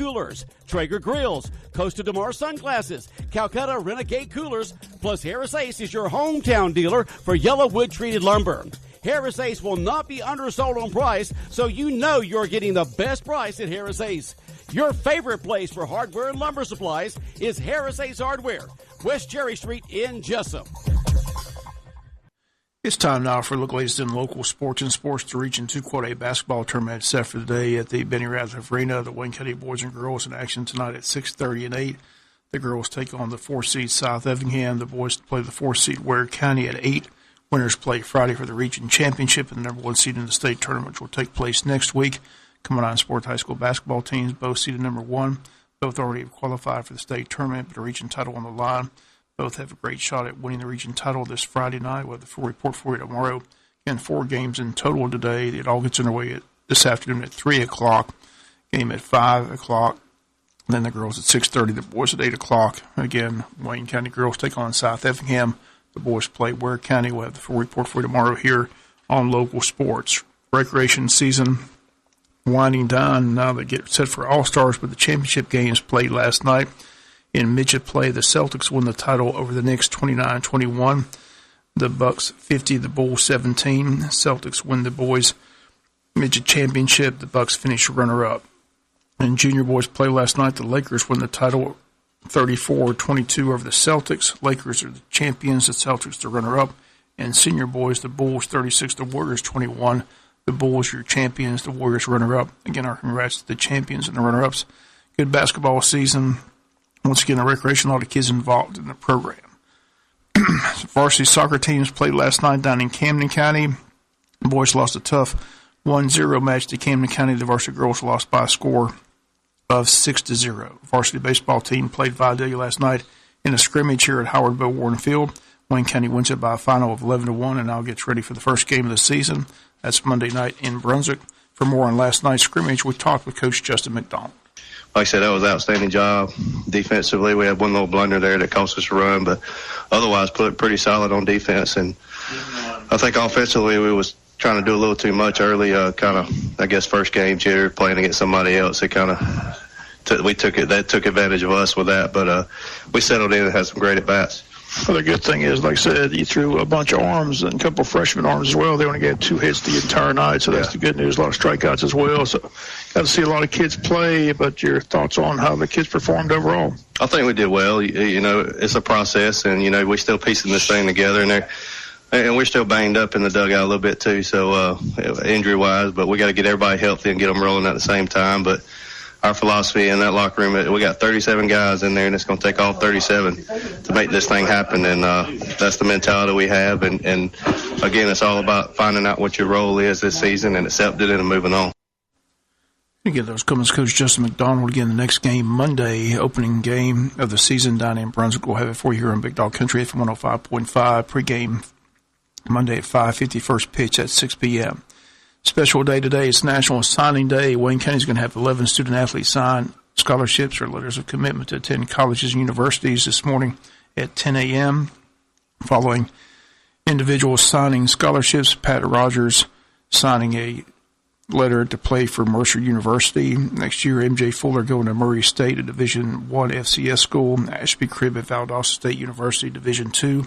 coolers, Traeger grills, Costa DeMar sunglasses, Calcutta Renegade coolers, plus Harris Ace is your hometown dealer for yellow wood treated lumber. Harris Ace will not be undersold on price, so you know you're getting the best price at Harris Ace. Your favorite place for hardware and lumber supplies is Harris Ace Hardware, West Cherry Street in Jesup. It's time now for the latest in local sports and sports. The Region 2 Quad A basketball tournament set for the day at the Benny Ratliff Arena. The Wayne County boys and girls in action tonight at 6:30 and 8. The girls take on the 4-seed South Effingham. The boys play the 4-seed Ware County at 8. Winners play Friday for the region championship, and the number 1 seed in the state tournament, which will take place next week. Coming on Sport High School basketball teams, both seeded number 1. Both already have qualified for the state tournament, but a region title on the line. Both have a great shot at winning the region title this Friday night. We'll have the full report for you tomorrow. Again, 4 games in total today. It all gets underway this afternoon at 3 o'clock. Game at 5 o'clock. Then the girls at 6:30, the boys at 8 o'clock. Again, Wayne County girls take on South Effingham. The boys play Ware County. We'll have the full report for you tomorrow here on Local Sports. Recreation season winding down. Now they get set for All-Stars, but the championship games played last night. In midget play, the Celtics won the title over the Knicks 29-21. The Bucks 50, the Bulls 17. Celtics win the boys midget championship. The Bucks finish runner-up. In junior boys play last night, the Lakers win the title 34-22 over the Celtics. Lakers are the champions. The Celtics the runner-up. And senior boys, the Bulls 36, the Warriors 21. The Bulls your champions, the Warriors runner-up. Again, our congrats to the champions and the runner-ups. Good basketball season. Once again, the recreation, a lot of kids involved in the program. Varsity soccer teams played last night down in Camden County. The boys lost a tough 1-0 match to Camden County. The varsity girls lost by a score of 6-0. Varsity baseball team played Vidalia last night in a scrimmage here at Howard Bo Warren Field. Wayne County wins it by a final of 11-1 and now gets ready for the first game of the season. That's Monday night in Brunswick. For more on last night's scrimmage, we talked with Coach Justin McDonald. Like I said, that was an outstanding job defensively. We had one little blunder there that cost us a run, but otherwise put it pretty solid on defense. And I think offensively we was trying to do a little too much early, first game jitter, playing against somebody else. It kind of took advantage of us with that, but we settled in and had some great at-bats. Well, the good thing is, like I said, you threw a bunch of arms and a couple of freshman arms as well. They only got 2 hits the entire night, so that's the good news. A lot of strikeouts as well. So got to see a lot of kids play, but your thoughts on how the kids performed overall? I think we did well. You know, it's a process, and, you know, we're still piecing this thing together, and we're still banged up in the dugout a little bit too, so injury-wise, but we got to get everybody healthy and get them rolling at the same time. But our philosophy in that locker room, we got 37 guys in there, and it's going to take all 37 to make this thing happen, and that's the mentality we have. And again, it's all about finding out what your role is this season and accepting it and moving on. Again, those comments, Coach Justin McDonald. Again, the next game, Monday, opening game of the season down in Brunswick. We'll have it for you here on Big Dog Country FM 105.5. Pregame Monday at 5:50, first pitch at 6 p.m. Special day today. It's National Signing Day. Wayne County is going to have 11 student-athletes sign scholarships or letters of commitment to attend colleges and universities this morning at 10 a.m. Following individuals signing scholarships, Pat Rogers signing a letter to play for Mercer University. Next year, M.J. Fuller going to Murray State, a Division I FCS school. Ashby Cribb at Valdosta State University, Division II.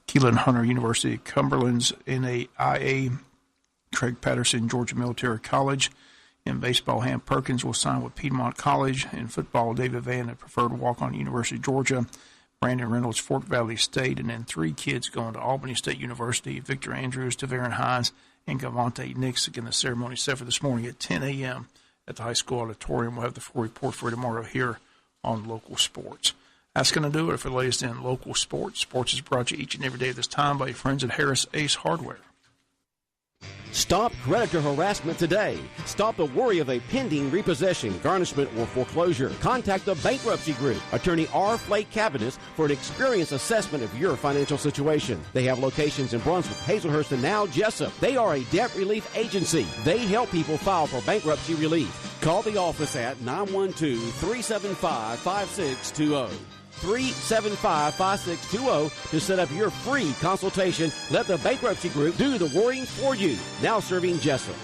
Keelan Hunter University, Cumberland's NAIA. Craig Patterson, Georgia Military College. In baseball, Ham Perkins will sign with Piedmont College. In football, David Van at Preferred Walk-On University, Georgia. Brandon Reynolds, Fort Valley State. And then 3 kids going to Albany State University, Victor Andrews, Tavarin Hines, and Gavante Nix. Again, the ceremony set for this morning at 10 a.m. at the high school auditorium. We'll have the full report for you tomorrow here on Local Sports. That's going to do it for the latest in local sports. Sports is brought to you each and every day this time by your friends at Harris Ace Hardware. Stop creditor harassment today. Stop the worry of a pending repossession, garnishment, or foreclosure. Contact the Bankruptcy Group, Attorney R. Flake Cabinet, for an experienced assessment of your financial situation. They have locations in Brunswick, Hazelhurst, and now Jesup. They are a debt relief agency. They help people file for bankruptcy relief. Call the office at 912-375-5620. 375-5620 to set up your free consultation. Let the Bankruptcy Group do the worrying for you. Now serving Jesup.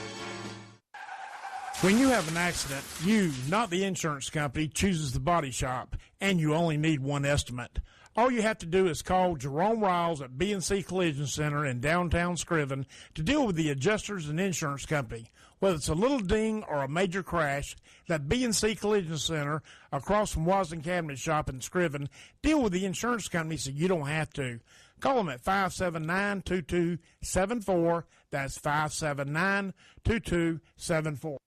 When you have an accident, you, not the insurance company, chooses the body shop, and you only need one estimate. All you have to do is call Jerome Riles at B&C Collision Center in downtown Scriven to deal with the adjusters and insurance company. Whether it's a little ding or a major crash, that B&C Collision Center across from Wasden Cabinet Shop in Scriven, deal with the insurance company so you don't have to. Call them at 579-2274. That's 579-2274.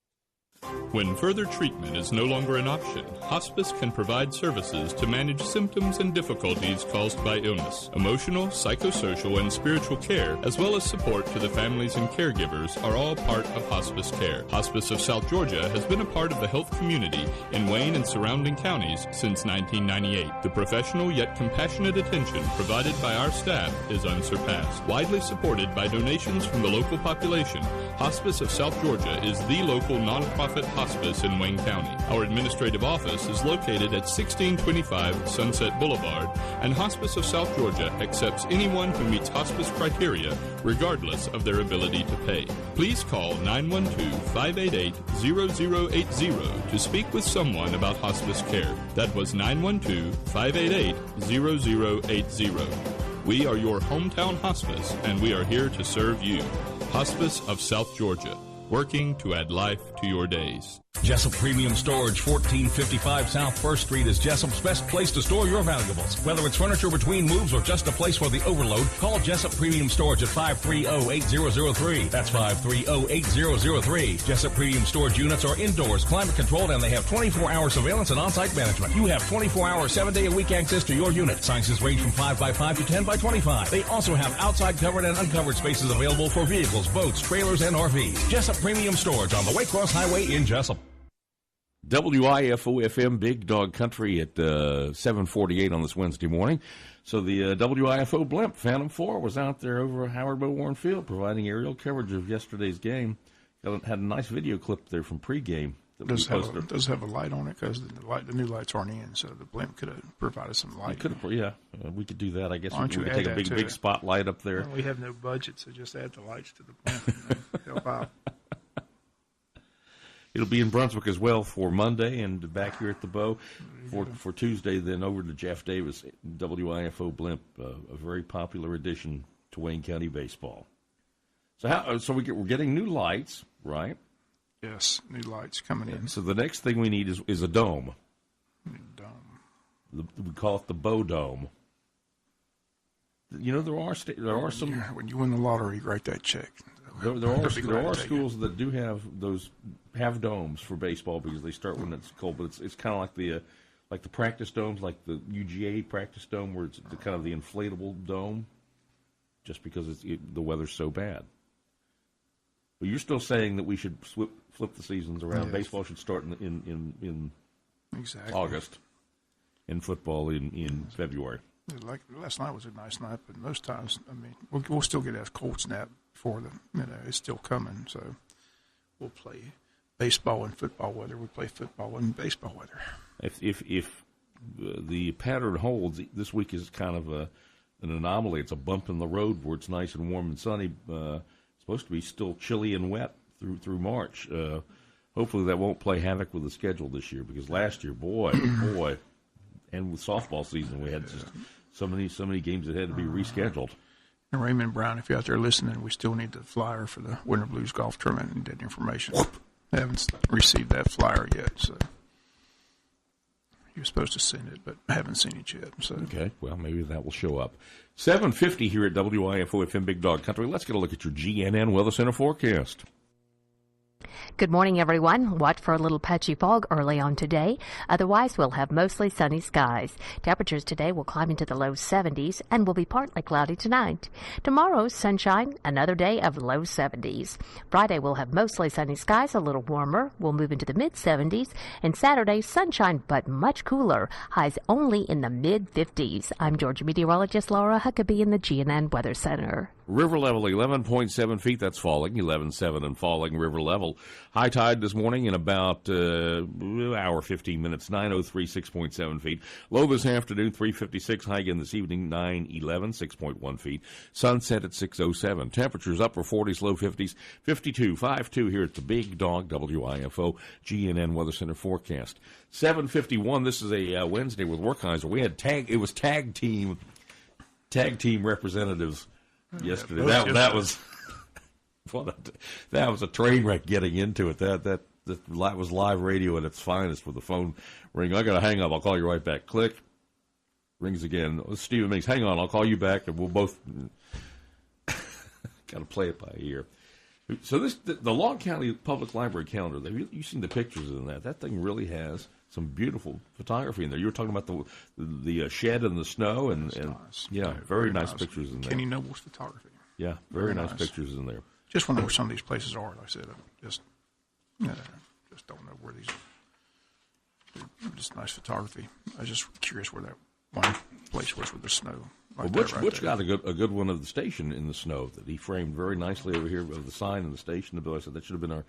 When further treatment is no longer an option, hospice can provide services to manage symptoms and difficulties caused by illness. Emotional, psychosocial, and spiritual care, as well as support to the families and caregivers, are all part of hospice care. Hospice of South Georgia has been a part of the health community in Wayne and surrounding counties since 1998. The professional yet compassionate attention provided by our staff is unsurpassed. Widely supported by donations from the local population, Hospice of South Georgia is the local nonprofit hospice in Wayne County. Our administrative office is located at 1625 Sunset Boulevard, and Hospice of South Georgia accepts anyone who meets hospice criteria, regardless of their ability to pay. Please call 912-588-0080 to speak with someone about hospice care. That was 912-588-0080. We are your hometown hospice, and we are here to serve you. Hospice of South Georgia, working to add life to your days. Jesup Premium Storage, 1455 South 1st Street is Jesup's best place to store your valuables. Whether it's furniture between moves or just a place for the overload, call Jesup Premium Storage at 530-8003. That's 530-8003. Jesup Premium Storage units are indoors, climate controlled, and they have 24-hour surveillance and on-site management. You have 24-hour, 7-day-a-week access to your unit. Sizes range from 5x5 to 10x25. They also have outside covered and uncovered spaces available for vehicles, boats, trailers, and RVs. Jesup Premium Storage on the Waycross Highway in Jesup. WIFO-FM Big Dog Country at 7:48 on this Wednesday morning. So the WIFO blimp, Phantom 4, was out there over Howard Bo Warren Field providing aerial coverage of yesterday's game. Had a nice video clip there from pregame. Does have a light on it because the new lights aren't in, so the blimp could have provided some light. We could do that. I guess we could add take a big spotlight up there. Well, we have no budget, so just add the lights to the blimp and help out. It'll be in Brunswick as well for Monday and back here at the Bow for Tuesday. Then over to Jeff Davis, WIFO blimp, a very popular addition to Wayne County baseball. So we're getting new lights, right? Yes, new lights coming in. So the next thing we need is a dome. We call it the Bow Dome. You know, there are some. When you win the lottery, write that check. There are schools that do have domes for baseball because they start when it's cold, but it's kind of like the practice domes, like the UGA practice dome, where it's kind of the inflatable dome, just because the weather's so bad. But you're still saying that we should flip the seasons around. Yes. Baseball should start in exactly. August, and football in February. Like last night was a nice night, but most times, I mean, we'll still get a cold snap before it's still coming. So we'll play baseball and football weather. We play football and baseball weather. If the pattern holds, this week is kind of an anomaly. It's a bump in the road where it's nice and warm and sunny. It's supposed to be still chilly and wet through March. Hopefully that won't play havoc with the schedule this year, because last year, boy, and with softball season, we had just so many games that had to be rescheduled. And Raymond Brown, if you're out there listening, we still need the flyer for the Winter Blues Golf Tournament and that information. I haven't received that flyer yet, so you're supposed to send it, but I haven't seen it yet. So okay, well, maybe that will show up. 7:50 here at WIFO-FM Big Dog Country. Let's get a look at your GNN Weather Center forecast. Good morning, everyone. Watch for a little patchy fog early on today. Otherwise, we'll have mostly sunny skies. Temperatures today will climb into the low 70s and will be partly cloudy tonight. Tomorrow, sunshine, another day of low 70s. Friday, we'll have mostly sunny skies, a little warmer. We'll move into the mid-70s. And Saturday, sunshine, but much cooler. Highs only in the mid-50s. I'm Georgia meteorologist Laura Huckabee in the GNN Weather Center. River level 11.7 feet. That's falling. 11.7 and falling river level. High tide this morning in about hour 15 minutes, 9:03, 6.7 feet. Low this afternoon, 3:56. High again this evening, 9:11, 6.1 feet. Sunset at 6:07. Temperatures upper 40s, low 50s, 52, 5.2 here at the Big Dog, WIFO GNN Weather Center forecast. 7:51. This is a Wednesday with Werkheiser. We had tag team representatives yesterday. That was that was a train wreck getting into it. That was live radio at its finest with the phone ring. I got to hang up. I'll call you right back. Click. Rings again. Stephen Miggs, hang on. I'll call you back, and we'll both got to play it by ear. So the Long County Public Library calendar. You've seen the pictures in that. That thing really has some beautiful photography in there. You were talking about the shed and the snow, and nice. Yeah, very nice pictures in there. Kenny Noble's photography. Yeah, very nice pictures in there. Just wonder where some of these places are. Like I said, just don't know where these are. Just nice photography. I was just curious where that one place was with the snow. Butch got a good one of the station in the snow that he framed very nicely over here of the sign in the station. The bill, I said that should have been our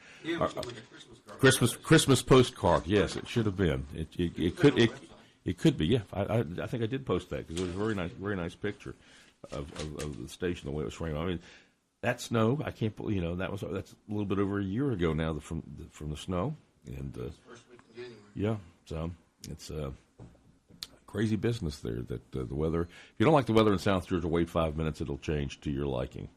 Christmas postcard. Yes, it should have been. It could be. Yeah, I think I did post that because it was a very nice picture of the station, the way it was framed. I mean, that snow, I can't believe, that's a little bit over a year ago now from the snow, and first week in January. Yeah, so it's crazy business there. That the weather. If you don't like the weather in South Georgia, wait 5 minutes; it'll change to your liking.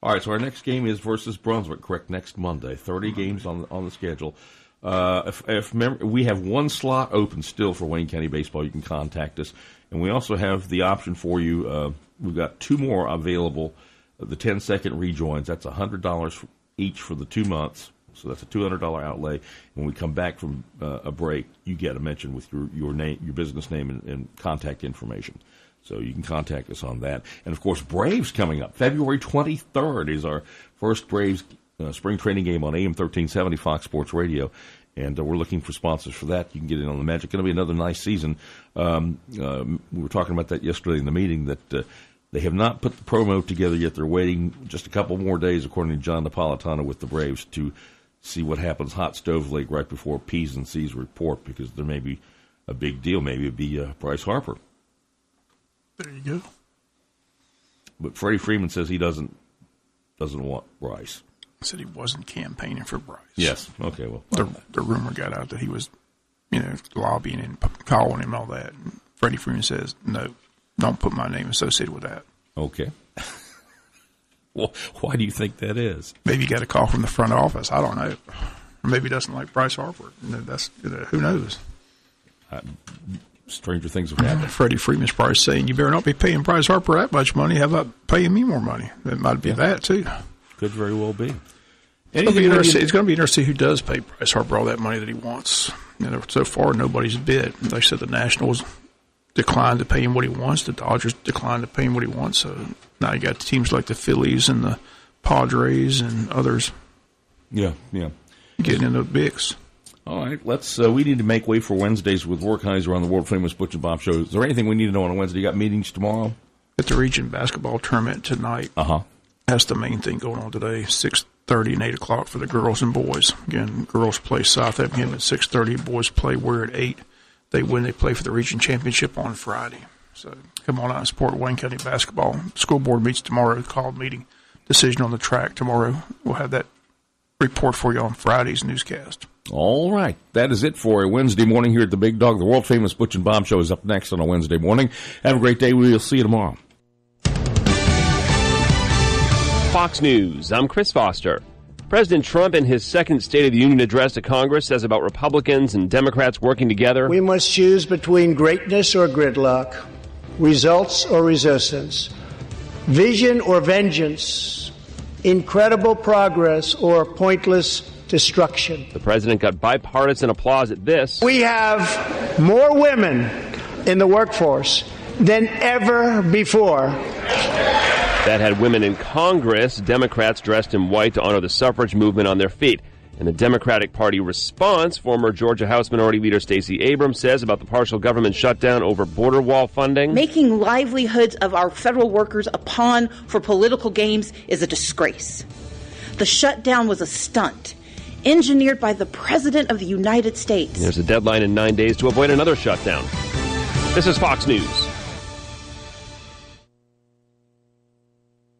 All right, so our next game is versus Brunswick. Correct, next Monday. 30 games on the schedule. We have one slot open still for Wayne County baseball. You can contact us, and we also have the option for you. We've got two more available. The 10-second rejoins, that's $100 each for the 2 months, so that's a $200 outlay. When we come back from a break, you get a mention with your name, your business name, and contact information. So you can contact us on that. And, of course, Braves coming up. February 23rd is our first Braves spring training game on AM 1370 Fox Sports Radio. And we're looking for sponsors for that. You can get in on the Magic. It's going to be another nice season. We were talking about that yesterday in the meeting that they have not put the promo together yet. They're waiting just a couple more days, according to John Napolitano with the Braves, to see what happens hot stove league right before P's and C's report, because there may be a big deal. Maybe it'd be Bryce Harper. There you go. But Freddie Freeman says he doesn't want Bryce. Said he wasn't campaigning for Bryce. Yes. Okay. Well, the rumor got out that he was, lobbying and calling him, all that. And Freddie Freeman says, no, don't put my name associated with that. Okay. Well, why do you think that is? Maybe he got a call from the front office. I don't know. Or maybe he doesn't like Bryce Harper. That's who knows. Stranger things have happened. Freddie Freeman's probably saying, you better not be paying Bryce Harper that much money. How about paying me more money? It might be that, too. Could very well be. It's going to be interesting to see who does pay Bryce Harper all that money that he wants. So far, nobody's bid. They said the Nationals declined to pay him what he wants. The Dodgers declined to pay him what he wants. So now you got teams like the Phillies and the Padres and others. Yeah. Getting into the bigs. All right, let's. We need to make way for Wednesdays with Werkheiser on the world famous Butch and Bob show. Is there anything we need to know on a Wednesday? You got meetings tomorrow? At the region basketball tournament tonight. That's the main thing going on today. 6:30 and 8 o'clock for the girls and boys. Again, girls play South Effingham at 6:30. Boys play Ware at 8. They win. They play for the region championship on Friday. So come on out and support Wayne County basketball. School board meets tomorrow. Called meeting. Decision on the track tomorrow. We'll have that report for you on Friday's newscast. All right. That is it for a Wednesday morning here at the Big Dog. The world famous Butch and Bob show is up next on a Wednesday morning. Have a great day. We will see you tomorrow. Fox News. I'm Chris Foster. President Trump, in his second State of the Union address to Congress, says about Republicans and Democrats working together. We must choose between greatness or gridlock, results or resistance, vision or vengeance, incredible progress or pointless destruction. The president got bipartisan applause at this. We have more women in the workforce than ever before. That had women in Congress, Democrats dressed in white to honor the suffrage movement, on their feet. In the Democratic Party response, former Georgia House Minority Leader Stacey Abrams says about the partial government shutdown over border wall funding. Making livelihoods of our federal workers a pawn for political games is a disgrace. The shutdown was a stunt engineered by the President of the United States. There's a deadline in 9 days to avoid another shutdown. This is Fox News.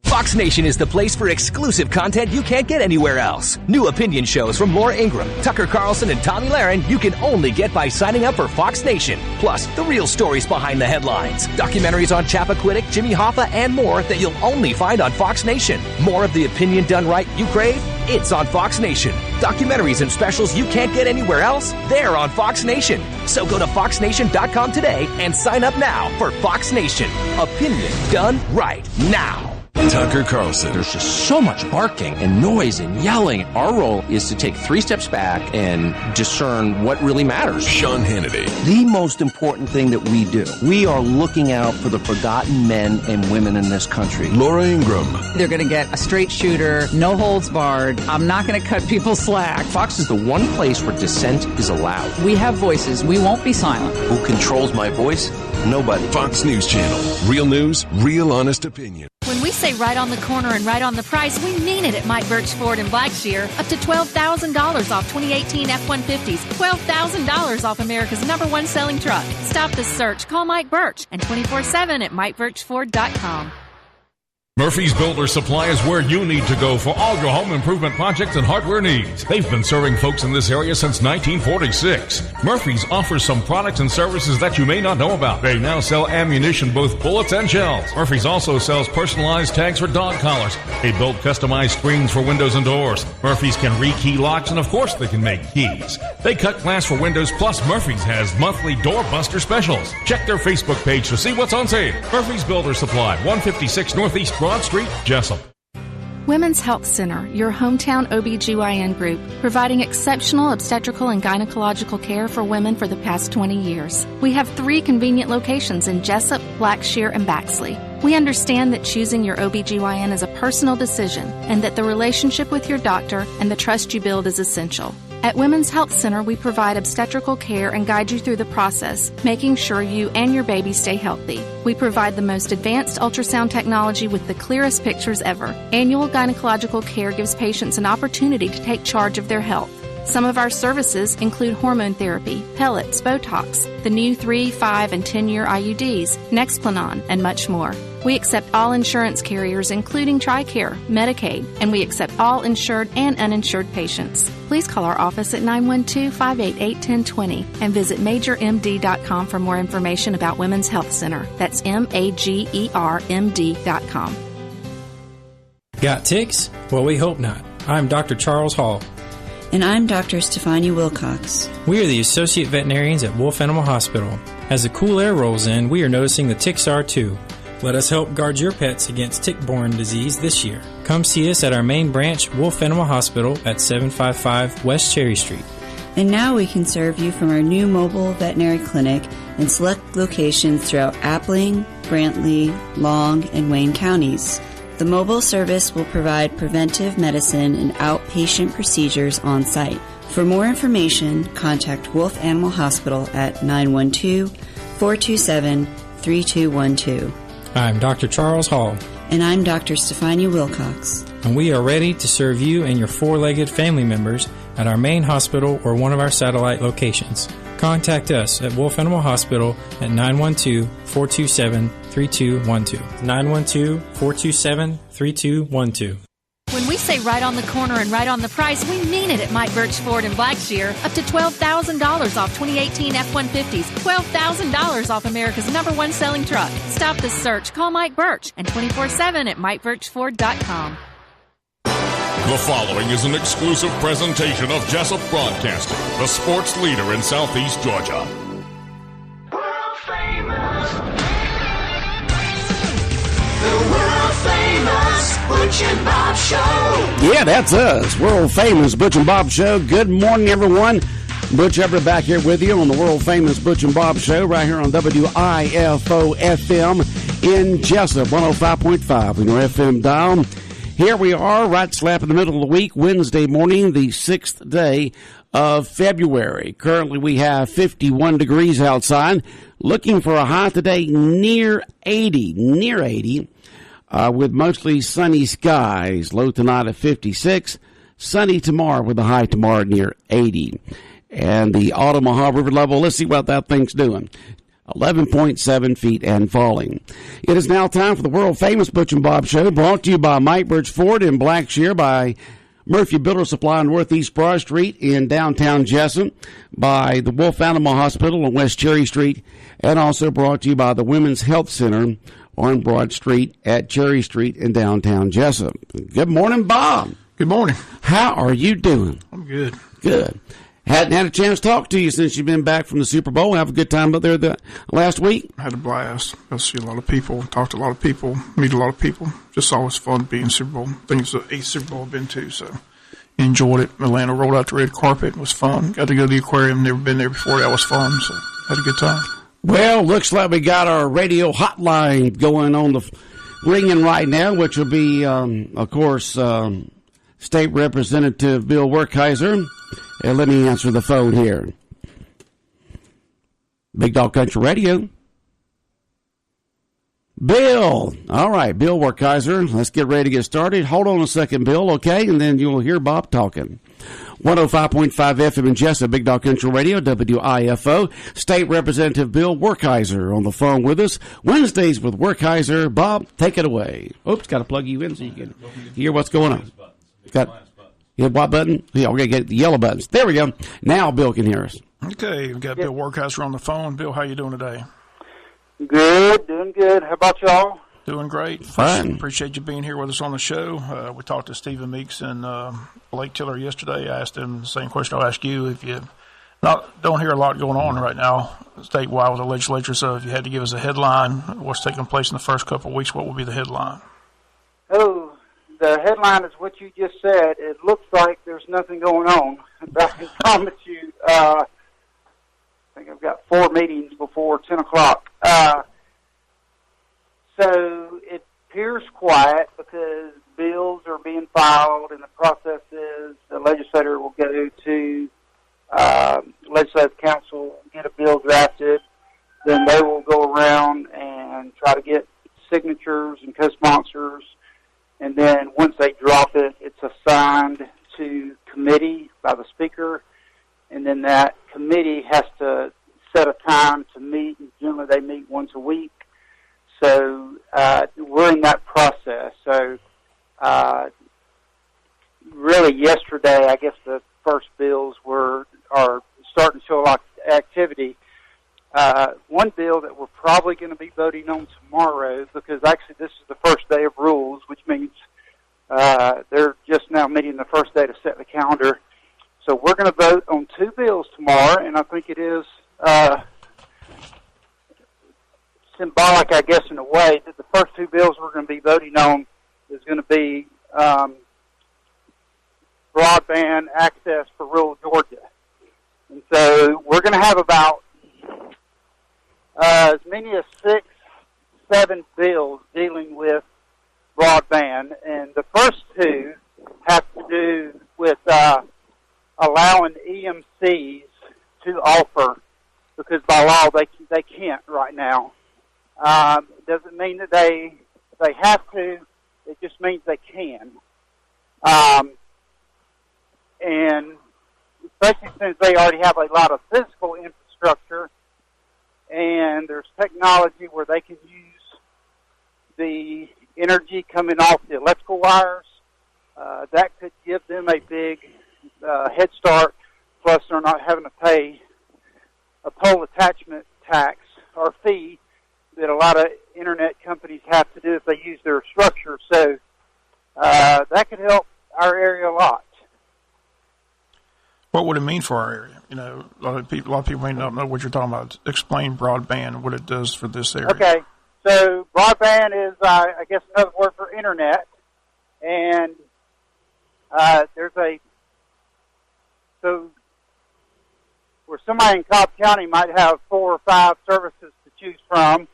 Fox Nation is the place for exclusive content you can't get anywhere else. New opinion shows from Laura Ingraham, Tucker Carlson, and Tommy Lahren you can only get by signing up for Fox Nation. Plus, the real stories behind the headlines. Documentaries on Chappaquiddick, Jimmy Hoffa, and more that you'll only find on Fox Nation. More of the opinion done right you crave? It's on Fox Nation. Documentaries and specials you can't get anywhere else? They're on Fox Nation. So go to foxnation.com today and sign up now for Fox Nation. Opinion done right now. Tucker Carlson. There's just so much barking and noise and yelling. Our role is to take 3 steps back and discern what really matters. Sean Hannity. The most important thing that we do, we are looking out for the forgotten men and women in this country. Laura Ingraham. They're going to get a straight shooter, no holds barred. I'm not going to cut people slack. Fox is the one place where dissent is allowed. We have voices. We won't be silent. Who controls my voice? Nobody. Fox News Channel. Real news, real honest opinion. When we say right on the corner and right on the price, we mean it at Mike Birch Ford in Blackshear. Up to $12,000 off 2018 F-150s. $12,000 off America's #1 selling truck. Stop the search. Call Mike Birch and 24/7 at MikeBirchFord.com. Murphy's Builder Supply is where you need to go for all your home improvement projects and hardware needs. They've been serving folks in this area since 1946. Murphy's offers some products and services that you may not know about. They now sell ammunition, both bullets and shells. Murphy's also sells personalized tags for dog collars. They build customized screens for windows and doors. Murphy's can rekey locks, and of course they can make keys. They cut glass for windows, plus Murphy's has monthly doorbuster specials. Check their Facebook page to see what's on sale. Murphy's Builder Supply, 156 Northeast Broad Street, Jesup. Women's Health Center, your hometown OBGYN group, providing exceptional obstetrical and gynecological care for women for the past 20 years. We have 3 convenient locations in Jesup, Blackshear, and Baxley. We understand that choosing your OBGYN is a personal decision and that the relationship with your doctor and the trust you build is essential. At Women's Health Center, we provide obstetrical care and guide you through the process, making sure you and your baby stay healthy. We provide the most advanced ultrasound technology with the clearest pictures ever. Annual gynecological care gives patients an opportunity to take charge of their health. Some of our services include hormone therapy, pellets, Botox, the new 3, 5, and 10-year IUDs, Nexplanon, and much more. We accept all insurance carriers, including TRICARE, Medicaid, and we accept all insured and uninsured patients. Please call our office at 912-588-1020 and visit MajorMD.com for more information about Women's Health Center. That's MAGERMD.com. Got ticks? Well, we hope not. I'm Dr. Charles Hall. And I'm Dr. Stefania Wilcox. We are the Associate Veterinarians at Wolf Animal Hospital. As the cool air rolls in, we are noticing the ticks are too. Let us help guard your pets against tick-borne disease this year. Come see us at our main branch, Wolf Animal Hospital, at 755 West Cherry Street. And now we can serve you from our new mobile veterinary clinic in select locations throughout Appling, Brantley, Long, and Wayne counties. The mobile service will provide preventive medicine and outpatient procedures on site. For more information, contact Wolf Animal Hospital at 912-427-3212. I'm Dr. Charles Hall. And I'm Dr. Stefania Wilcox. And we are ready to serve you and your 4-legged family members at our main hospital or one of our satellite locations. Contact us at Wolf Animal Hospital at 912-427-3212. 912-427-3212. When we say right on the corner and right on the price, we mean it at Mike Birch Ford in Blackshear. Up to $12,000 off 2018 F-150s. $12,000 off America's #1 selling truck. Stop the search. Call Mike Birch and 24/7 at MikeBirchFord.com. The following is an exclusive presentation of Jesup Broadcasting, the sports leader in Southeast Georgia. World famous. The world famous Butch and Bob Show. Yeah, that's us. World famous Butch and Bob Show. Good morning, everyone. Butch Everett back here with you on the world famous Butch and Bob Show right here on WIFO FM in Jesup, 105.5 on your FM dial. Here we are, right slap in the middle of the week, Wednesday morning, the 6th day of February. Currently we have 51 degrees outside. Looking for a high today near 80, with mostly sunny skies. Low tonight at 56. Sunny tomorrow with a high tomorrow near 80. And the Omaha River level, let's see what that thing's doing. 11.7 feet and falling. It is now time for the world-famous Butch and Bob Show, brought to you by Mike Birch Ford in Blackshear, by Murphy Builder Supply on Northeast Broad Street in downtown Jesup, by the Wolf Animal Hospital on West Cherry Street, and also brought to you by the Women's Health Center on Broad Street at Cherry Street in downtown Jesup. Good morning, Bob. Good morning. How are you doing? I'm good. Good. Hadn't had a chance to talk to you since you've been back from the Super Bowl. Have a good time up there last week? I had a blast. Got to see a lot of people, talk to a lot of people, meet a lot of people. Just always fun being Super Bowl. I think it's the 8th Super Bowl I've been to, so enjoyed it. Atlanta rolled out the red carpet. It was fun. Got to go to the aquarium. Never been there before. That was fun, so had a good time. Well, looks like we got our radio hotline going on the ringing right now, which will be, of course, State Representative Bill Werkheiser. And let me answer the phone here. Big Dog Country Radio. Bill. All right, Bill Werkheiser. Let's get ready to get started. Hold on a second, Bill, okay? And then you'll hear Bob talking. 105.5 FM in Jesup, Big Dog Country Radio, WIFO. State Representative Bill Werkheiser on the phone with us. Wednesdays with Werkheiser. Bob, take it away. Oops, got to plug you in so you can hear what's going on. You have what button? Yeah, we're going to get the yellow buttons. There we go. Now Bill can hear us. Okay, we've got Bill Werkheiser on the phone. Bill, how you doing today? Good, doing good. How about y'all? Doing great. Fine. Appreciate you being here with us on the show. We talked to Stephen Meeks and Blake Tiller yesterday. I asked him the same question I'll ask you. If you don't hear a lot going on right now statewide with the legislature, so if you had to give us a headline, what's taking place in the first couple of weeks, what would be the headline? Oh, the headline is what you just said. It looks like there's nothing going on. I can promise you, I think I've got 4 meetings before 10 o'clock. So it appears quiet because bills are being filed, and the process is the legislator will go to legislative council, get a bill drafted, then they will go around and try to get signatures and co-sponsors. And then once they drop it, it's assigned to committee by the speaker. And then that committee has to set a time to meet. And generally they meet once a week. So we're in that process. So really yesterday, I guess the first bills are starting to show a lot of activity. One bill that we're probably going to be voting on tomorrow, because actually this is the first day of rules, which means they're just now meeting the first day to set the calendar. So we're going to vote on 2 bills tomorrow, and I think it is symbolic, I guess, in a way, that the first 2 bills we're going to be voting on is going to be broadband access for rural Georgia. And so we're going to have about as many as 6, 7 bills dealing with broadband, and the first 2 have to do with allowing EMCs to offer, because by law they can't right now. Doesn't mean that they have to. It just means they can. And especially since they already have a lot of physical infrastructure, and there's technology where they can use the energy coming off the electrical wires, that could give them a big head start. Plus, they're not having to pay a pole attachment tax or fee that a lot of internet companies have to do if they use their structure. So that could help our area a lot. What would it mean for our area? You know, a lot of people may not know what you're talking about. Explain broadband, what it does for this area. Okay, so broadband is, I guess, another word for internet, and so where somebody in Cobb County might have 4 or 5 services to choose from,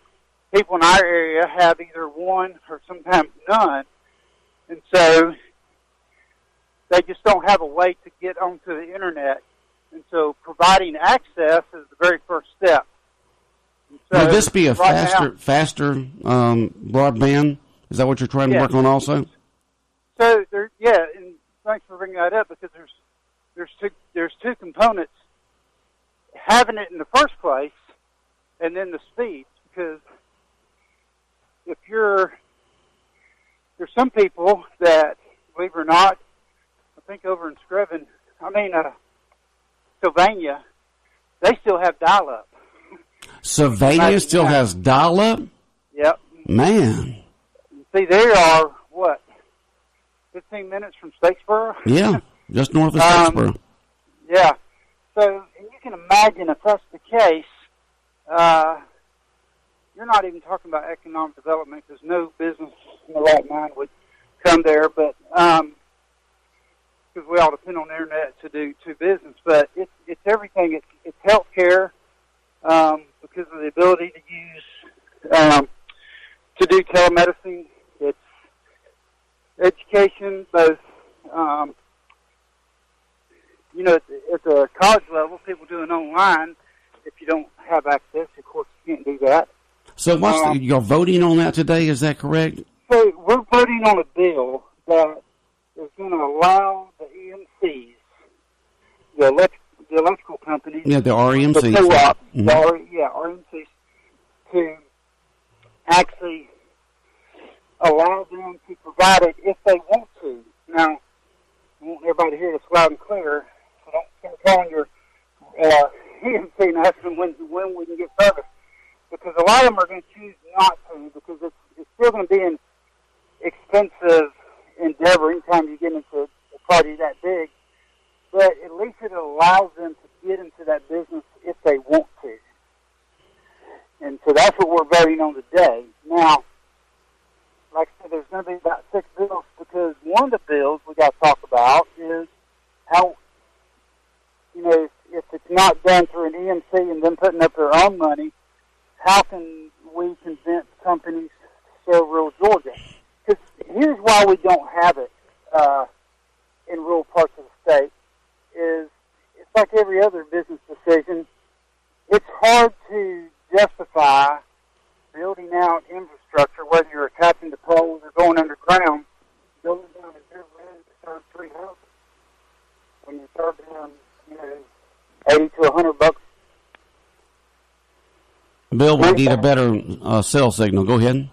people in our area have either one or sometimes none, and so they just don't have a way to get onto the internet. And so providing access is the very first step. So will this be a faster broadband? Is that what you're trying to work on also? So, and thanks for bring that up because there's two components: having it in the first place, and then the speed. Because if there's some people that, believe it or not, I think over in Sylvania, they still have dial-up. Sylvania still has dial-up? Yep. Man. See, they are, 15 minutes from Statesboro? Yeah, just north of Statesboro. Yeah. So you can imagine if that's the case, you're not even talking about economic development because no business in the right mind would come there, but because we all depend on the internet to do business. But it's everything. It's healthcare because of the ability to use to do telemedicine. It's education, both at the college level, people doing online. If you don't have access, of course, you can't do that. So you're voting on that today, is that correct? So we're voting on a bill that is going to allow the EMCs, the electrical companies, the REMCs, the co-ops, REMCs, to actually allow them to provide it if they want to. Now, I want everybody to hear this loud and clear, so don't call on your EMC and ask them when we can get service. Because a lot of them are going to choose not to, because it's still going to be an expensive endeavor anytime you get into a party that big. But at least it allows them to get into that business if they want to. And so that's what we're voting on today. Now, like I said, there's going to be about 6 bills, because one of the bills we got to talk about is how, if it's not done through an EMC and them putting up their own money, how can we convince companies to serve rural Georgia? Because here's why we don't have it in rural parts of the state. Is it's like every other business decision. It's hard to justify building out infrastructure, whether you're attaching to poles or going underground, going down to your land to serve 3 houses. When you start down, $80 to $100. Bill, we need a better cell signal. Go ahead.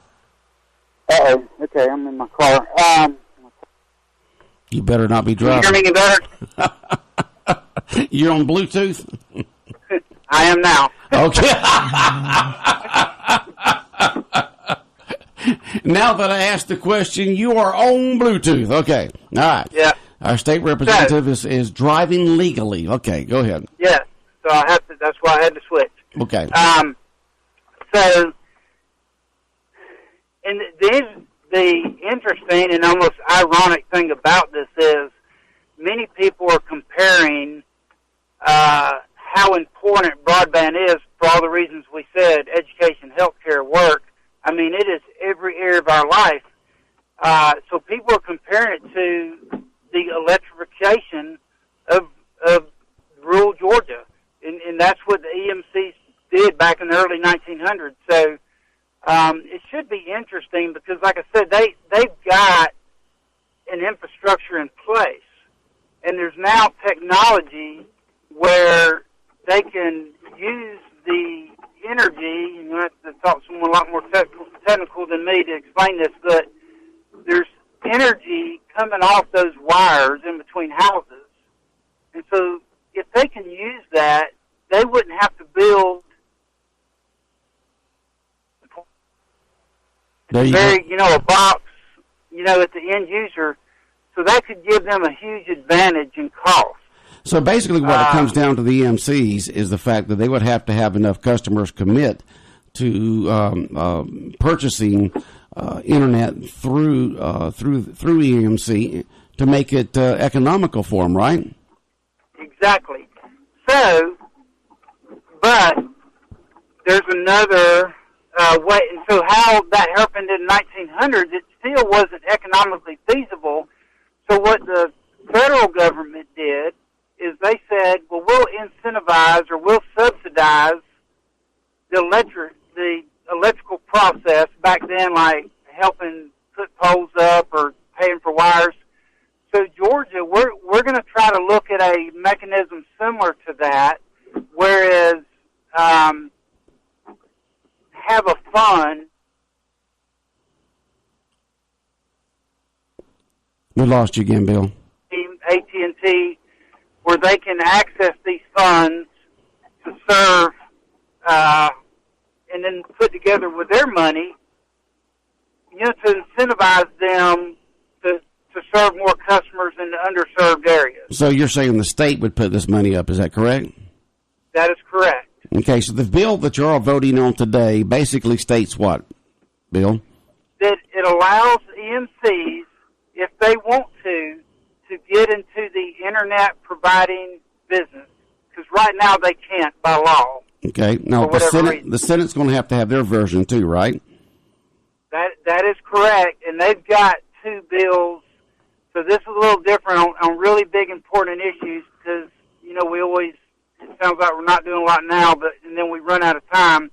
Uh-oh. Okay, I'm in my car. You better not be driving. Can you hear me any better? You're on Bluetooth? I am now. Okay. Now that I asked the question, you are on Bluetooth. Okay. All right. Yeah. Our state representative is driving legally. Okay, go ahead. Yes. So I have to. That's why I had to switch. Okay. So, and the interesting and almost ironic thing about this is many people are comparing how important broadband is for all the reasons we said: education, healthcare, work. I mean, it is every area of our life. So people are comparing it to the electrification of rural Georgia, and that's what the EMCs did back in the early 1900s. So it should be interesting because, like I said, they've got an infrastructure in place, and there's now technology where they can use the energy. And you have to talk to someone a lot more technical than me to explain this, but there's energy coming off those wires in between houses. And so if they can use that, they wouldn't have to build a box, at the end user. So that could give them a huge advantage in cost. So basically what it comes down to the EMCs is the fact that they would have to have enough customers commit to purchasing internet through EMC to make it economical for them, right? Exactly. So, but there's another way. And so how that happened in the 1900s, it still wasn't economically feasible. So what the federal government did is they said, well, we'll incentivize or we'll subsidize the electrical process back then, like helping put poles up or paying for wires. So Georgia, we're going to try to look at a mechanism similar to that, whereas have a fund. We lost you again, Bill. AT&T, where they can access these funds to serve, and then put together with their money, to incentivize them to serve more customers in the underserved areas. So you're saying the state would put this money up, is that correct? That is correct. Okay, so the bill that you're all voting on today basically states what, Bill? That it allows EMCs, if they want to get into the internet providing business, because right now they can't by law. Okay, now the Senate's going to have their version too, right? That is correct, and they've got two bills. So this is a little different on really big, important issues because, we always, it sounds like we're not doing a lot now, and then we run out of time.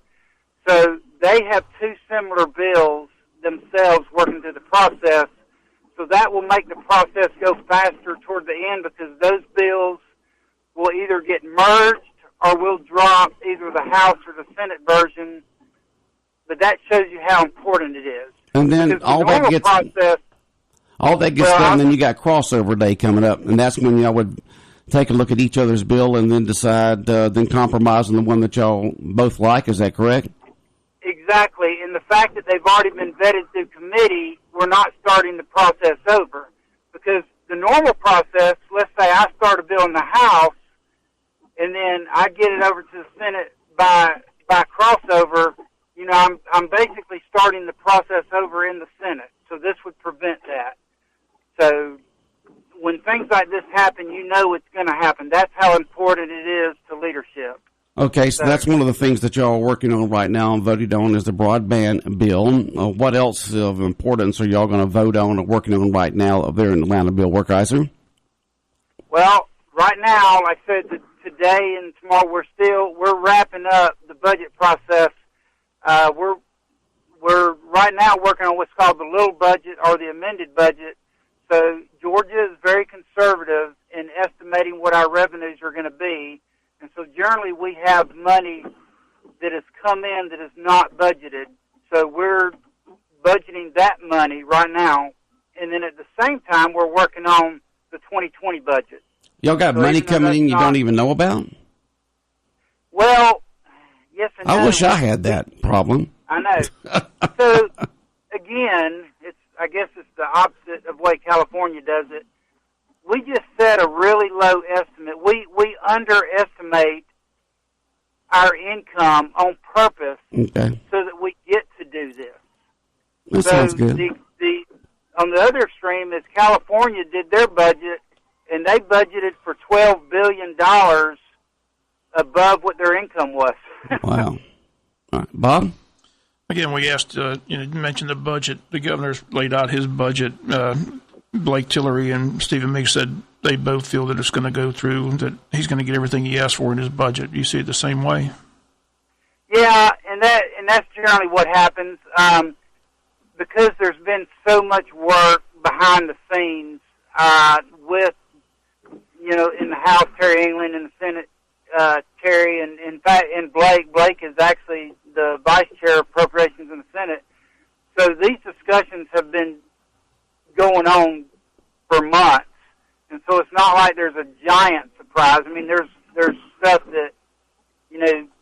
So they have two similar bills themselves working through the process. So that will make the process go faster toward the end because those bills will either get merged or will drop either the House or the Senate version. But that shows you how important it is. And then all that gets done, and then you got crossover day coming up, and that's when y'all would take a look at each other's bill and then decide, then compromise on the one that y'all both like. Is that correct? Exactly, and the fact that they've already been vetted through committee, we're not starting the process over. Because the normal process, let's say I start a bill in the House, and then I get it over to the Senate by crossover, I'm basically starting the process over in the Senate. So this would prevent that. So when things like this happen, it's going to happen. That's how important it is to leadership. Okay, so that's one of the things that y'all are working on right now and voted on is the broadband bill. What else of importance are y'all going to vote on or working on right now there in Atlanta, Bill Werkheiser? Well, right now, like I said, today and tomorrow, we're wrapping up the budget process. We're right now working on what's called the little budget or the amended budget. So Georgia is very conservative in estimating what our revenues are going to be. And so generally we have money that has come in that is not budgeted. So we're budgeting that money right now. And then at the same time, we're working on the 2020 budget. Y'all got money coming in you don't even know about? Well, yes and no. I wish I had that problem. I know. So, again, I guess it's the opposite of the way California does it. We just set a really low estimate. We underestimate our income on purpose so that we get to do this. That sounds good. On the other extreme is California did their budget, and they budgeted for $12 billion above what their income was. Wow. All right. Bob? Again, we asked, you mentioned the budget. The governor's laid out his budget. Blake Tillery and Stephen Meeks said they both feel that it's going to go through, that he's going to get everything he asked for in his budget. You see it the same way? Yeah, and that's generally what happens. Because there's been so much work behind the scenes with, in the House, Terry England, and the Senate, Terry, and in fact, and Blake. Blake is actually the vice chair of appropriations in the Senate. So these discussions have been going on for months, and so it's not like there's a giant surprise. I mean, there's stuff that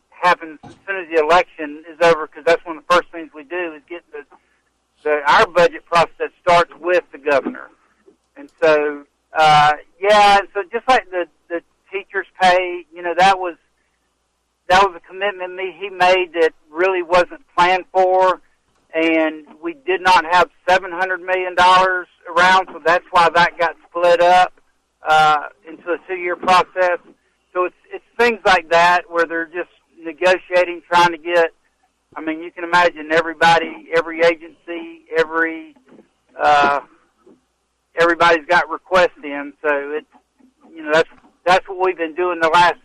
happens as soon as the election is over, because that's one of the first things we do is get our budget process starts with the governor, and so and so just like the teachers' pay, that was a commitment he made that really wasn't planned for. And we did not have $700 million around, so that's why that got split up into a 2-year process. So it's things like that where they're just negotiating, trying to get. I mean, you can imagine everybody, every agency, everybody's got requests in. So it's that's what we've been doing the last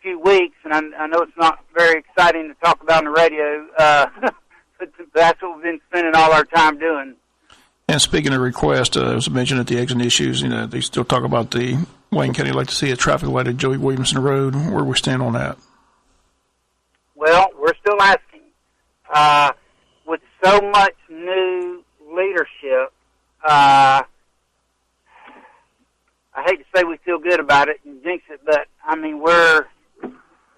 few weeks, and I know it's not very exciting to talk about on the radio. But that's what we've been spending all our time doing. And speaking of requests, it was mentioned at the exit issues, they still talk about the Wayne County like to see a traffic light at Joey Williamson Road. Where we stand on that? Well, we're still asking. With so much new leadership, I hate to say we feel good about it and jinx it, but I mean we're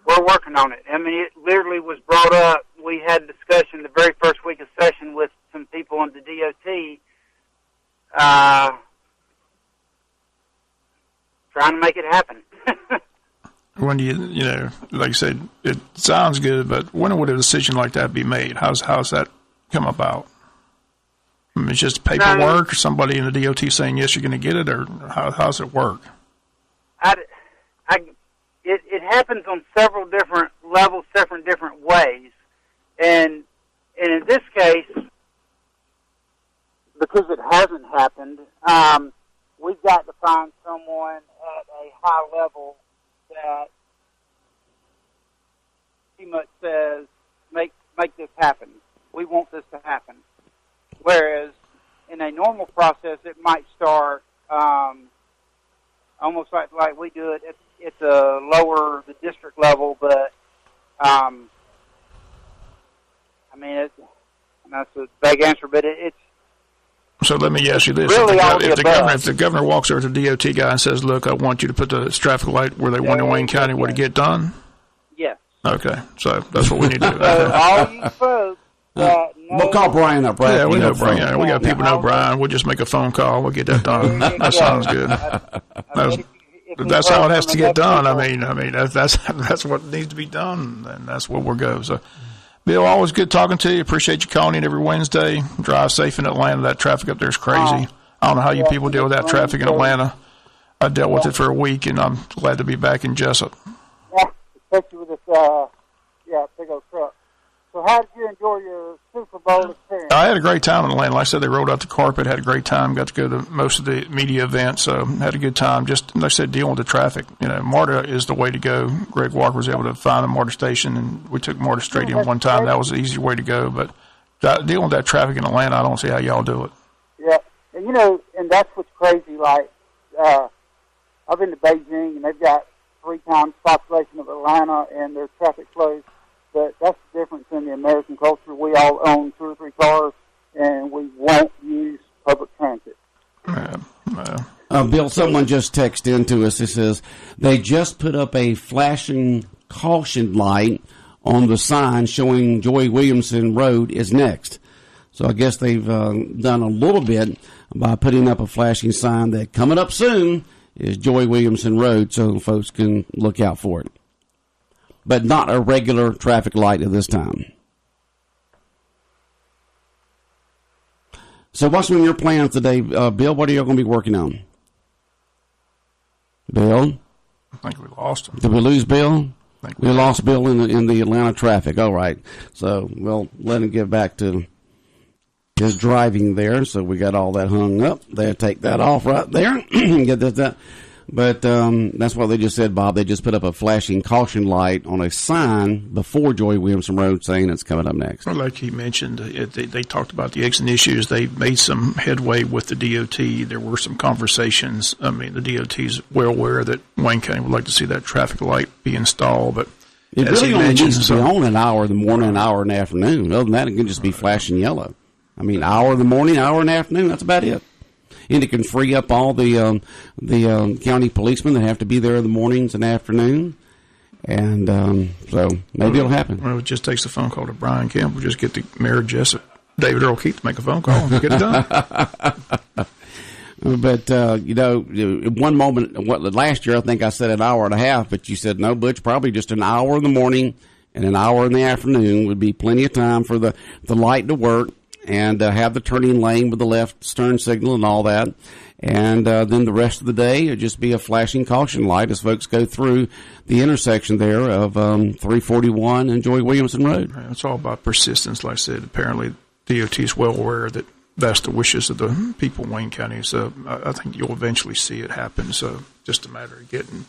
working on it. I mean, it literally was brought up. We had discussion the very first week of session with some people in the DOT, trying to make it happen. When like you said, it sounds good, but when would a decision like that be made? How's that come about? I mean, it's just paperwork, or somebody in the DOT saying yes, you're going to get it, or how's it work? It happens on several different levels, several different ways, and in this case, because it hasn't happened, we've got to find someone at a high level that pretty much says, make this happen. We want this to happen. Whereas in a normal process, it might start almost like we do it. It's a lower the district level, but I mean that's a vague answer, but it's. So let me ask you this: really if the governor walks over to the DOT guy and says, "Look, I want you to put the traffic light where they want in Wayne County," would it get done? Yes. Okay, so that's what we need to do. So all you folks that know, we'll call Brian up, right? Yeah, we know Brian. Yeah, we got people know Brian. We'll just make a phone call. We'll get that done. That sounds good. That's how it has to get done. I mean, that's what needs to be done, and that's where we'll go. So, Bill, always good talking to you. Appreciate you calling in every Wednesday. Drive safe in Atlanta. That traffic up there is crazy. I don't know how you people deal with that traffic in Atlanta. I dealt with it for a week, and I'm glad to be back in Jesup. Yeah, especially with this, big old truck. So how did you enjoy your Super Bowl experience? I had a great time in Atlanta. Like I said, they rolled out the carpet, had a great time, got to go to most of the media events, so had a good time. Just, like I said, dealing with the traffic. MARTA is the way to go. Greg Walker was able to find the MARTA station, and we took MARTA straight in one time. That was the easier way to go. But dealing with that traffic in Atlanta, I don't see how y'all do it. Yeah, and and that's what's crazy. Like, I've been to Beijing, and they've got 3 times the population of Atlanta, and their traffic flows. But that's the difference in the American culture. We all own 2 or 3 cars, and we won't use public transit. Bill, someone just texted into us. It says they just put up a flashing caution light on the sign showing Joey Williamson Road is next. So I guess they've done a little bit by putting up a flashing sign that coming up soon is Joey Williamson Road, so folks can look out for it. But not a regular traffic light at this time. So what's on your plans today, Bill? What are you going to be working on? Bill? I think we lost him. Did we lose Bill? We lost Bill in the Atlanta traffic. All right. So we'll let him get back to his driving there. So we got all that hung up. They'll take that off right there. Get that. But that's what they just said, Bob. They just put up a flashing caution light on a sign before Joey Williamson Road saying it's coming up next. Well, like he mentioned, they talked about the exit issues. They made some headway with the DOT. There were some conversations. I mean, the DOT is well aware that Wayne County would like to see that traffic light be installed. But it really only needs to be on an hour in the morning, an hour in the afternoon. Other than that, it can just be flashing yellow. I mean, hour in the morning, hour in the afternoon, that's about it. And it can free up all the county policemen that have to be there in the mornings and afternoon. And so maybe it'll happen. Well, it just takes a phone call to Brian Kemp. We'll just get the mayor of Jesup, David Earl Keith, to make a phone call and get it done. But, one moment, last year I think I said an hour and a half, but you said, no, Butch, probably just an hour in the morning and an hour in the afternoon would be plenty of time for the light to work. And have the turning lane with the left turn signal and all that. And then the rest of the day, it'll just be a flashing caution light as folks go through the intersection there of 341 and Joey Williamson Road. It's all about persistence. Like I said, apparently DOT is well aware that that's the wishes of the people in Wayne County. So I think you'll eventually see it happen. So just a matter of getting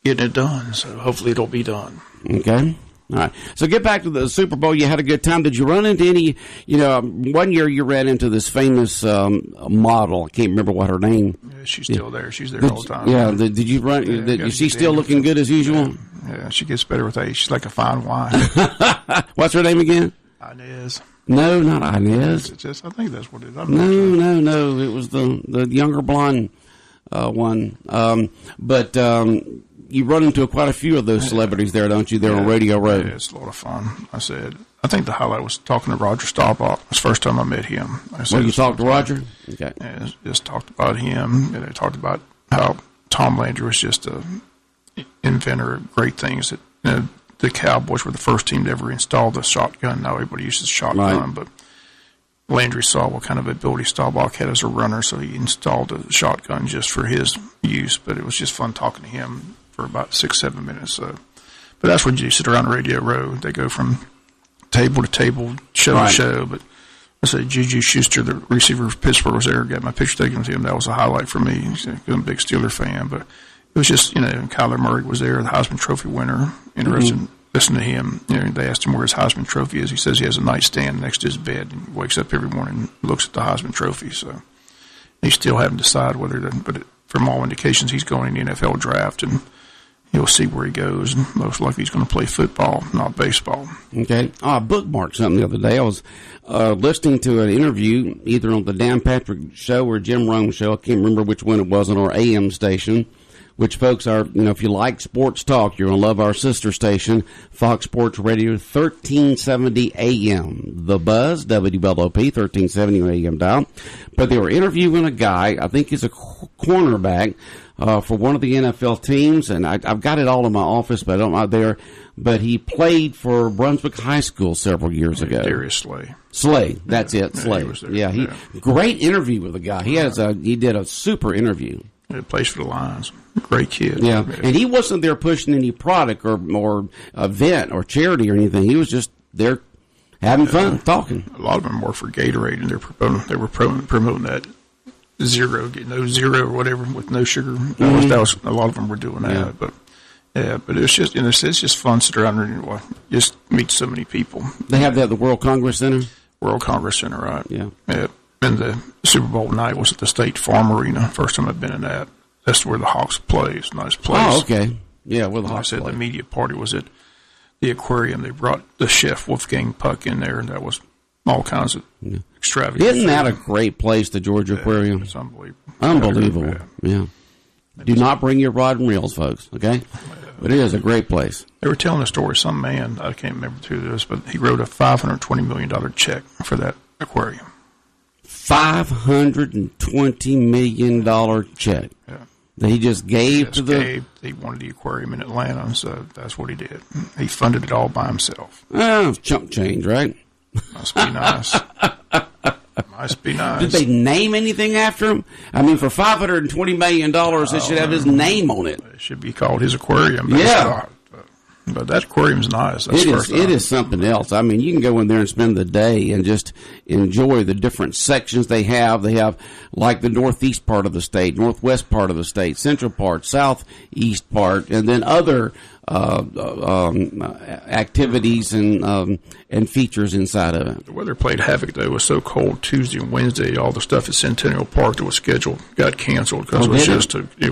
it done. So hopefully it'll be done. Okay. All right. So get back to the Super Bowl. You had a good time. Did you run into any, one year you ran into this famous model. I can't remember what her name. Yeah, she's still there. She's there all the time. Yeah. Did you run? Is she still looking good as usual? Yeah, she gets better with age. She's like a fine wine. What's her name again? Inez. No, not Inez. I think that's what it is. No. It was the younger blonde one. But you run into quite a few of those celebrities there, don't you? They're on Radio Row. Yeah, it's a lot of fun. I think the highlight was talking to Roger Staubach. It was the first time I met him. You talked to Roger? Okay. Yeah, just talked about him, and they talked about how Tom Landry was just a inventor of great things. That the Cowboys were the first team to ever install the shotgun. Now everybody uses the shotgun, but Landry saw what kind of ability Staubach had as a runner, so he installed a shotgun just for his use. But it was just fun talking to him for about 6-7 minutes. But that's when you sit around Radio Row. They go from table to table, show to show. But I say Juju Schuster, the receiver of Pittsburgh, was there. Got my picture taken with him. That was a highlight for me. He's a big Steeler fan. But it was just, Kyler Murray was there, the Heisman Trophy winner. Interesting. Listen to him. They asked him where his Heisman Trophy is. He says he has a nightstand next to his bed and wakes up every morning and looks at the Heisman Trophy. So he still haven't decided whether to, but from all indications, he's going in the NFL draft, and he'll see where he goes. And most likely he's going to play football, not baseball. Okay. I bookmarked something the other day. I was listening to an interview either on the Dan Patrick Show or Jim Rome Show. I can't remember which one it was, on our AM station, which folks are, if you like sports talk, you're going to love our sister station, Fox Sports Radio, 1370 AM. The Buzz, WLOP, 1370 AM dial. But they were interviewing a guy, I think he's a cornerback, for one of the NFL teams, and I've got it all in my office, but I don't know there. But he played for Brunswick High School several years ago. Darius Slay. Slay, that's it, Slay. Great interview with the guy. He did a super interview. He plays for the Lions. Great kid. Yeah, and he wasn't there pushing any product or event or charity or anything. He was just there having fun, talking. A lot of them work for Gatorade, and they were promoting that zero, get no zero or whatever with no sugar. That was a lot of them were doing that. But it's just it's just fun to sit around and just meet so many people. They have that at the World Congress Center. World Congress Center, right? Yeah. And the Super Bowl night was at the State Farm Arena. First time I've been in that. That's where the Hawks play. It's a nice place. Oh, okay. Yeah, where the Hawks play. The media party was at the aquarium. They brought the chef, Wolfgang Puck, in there, and that was all kinds of extravagant. Isn't that a great place, the Georgia Aquarium? It's unbelievable. Unbelievable. Yeah. Do not bring your rod and reels, folks, okay? But it is a great place. They were telling a story. Some man, I can't remember who this, but he wrote a $520 million check for that aquarium. $520 million check. Yeah. That he just gave to the... He wanted the aquarium in Atlanta, so that's what he did. He funded it all by himself. Chump change, right? Must be nice. Must be nice. Did they name anything after him? I mean, for $520 million, they should have his name on it. It should be called his aquarium. Yeah. But that aquarium's nice. It is something else. I mean, you can go in there and spend the day and just enjoy the different sections they have. They have like the northeast part of the state, northwest part of the state, central part, southeast part, and then other activities and features inside of it. The weather played havoc, though. It was so cold Tuesday and Wednesday. All the stuff at Centennial Park that was scheduled got canceled because it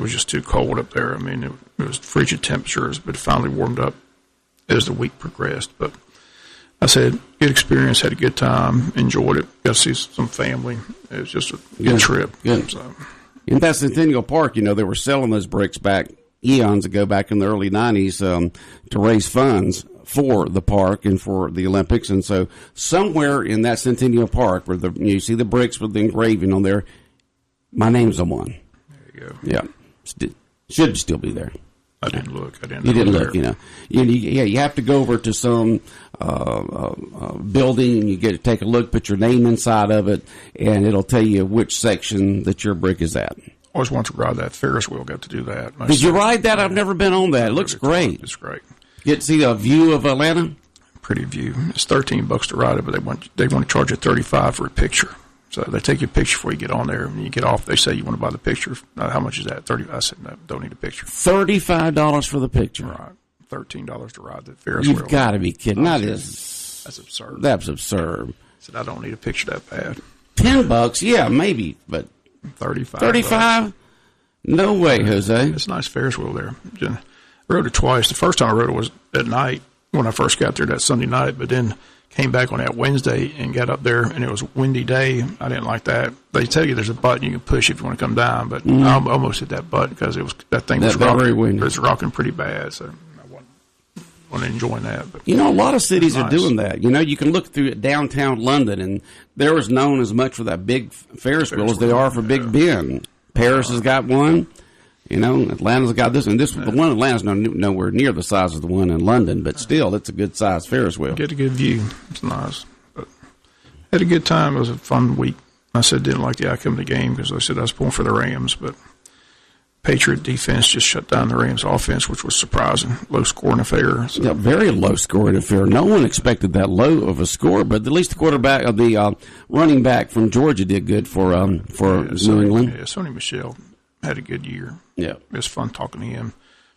was just too cold up there. I mean, it was frigid temperatures, but it finally warmed up as the week progressed. But I said, good experience, had a good time, enjoyed it, got to see some family. It was just a good trip. Good. So. In that Centennial Park, they were selling those bricks back eons ago, back in the early 90s, to raise funds for the park and for the Olympics. And so somewhere in that Centennial Park where you see the bricks with the engraving on there, my name's on one. There you go. Yeah. Should still be there. I didn't look. You didn't look, You have to go over to some building and you get to take a look, put your name inside of it, and it'll tell you which section that your brick is at. Always wanted to ride that Ferris wheel. Got to do that. Did you ride that? I've never been on that. It looks great. It's great. Get to see a view of Atlanta? Pretty view. It's $13 to ride it, but they want to charge you $35 for a picture. So they take your picture before you get on there. And you get off, they say you want to buy the picture. How much is that? $30. I said, no, don't need a picture. $35 for the picture. Right. $13 to ride the Ferris wheel. You've got to be kidding. That's absurd. That's absurd. I said, I don't need a picture that bad. $10, yeah, maybe, but 35. No way, Jose. It's a nice Ferris wheel there. I rode it twice. The first time I rode it was at night when I first got there that Sunday night, but then came back on that Wednesday and got up there, and it was a windy day. I didn't like that. They tell you there's a button you can push if you want to come down, but I almost hit that button because that thing was rocking. It was rocking pretty bad, so I wasn't enjoying that. But a lot of cities are doing that. You can look through downtown London, and they're as known as much for that big Ferris wheel as they are for Big Ben. Paris has got one. Atlanta's got this, and the one in Atlanta's nowhere near the size of the one in London, but still, it's a good size Ferris wheel. Get a good view. It's nice. But had a good time. It was a fun week. I said didn't like the outcome of the game because I said I was pulling for the Rams, but Patriot defense just shut down the Rams offense, which was surprising. Low scoring affair. So. Yeah, very low scoring affair. No one expected that low of a score, but at least the quarterback of the running back from Georgia did good for New England. Yeah, Sonny Michel had a good year. Yeah. It was fun talking to him.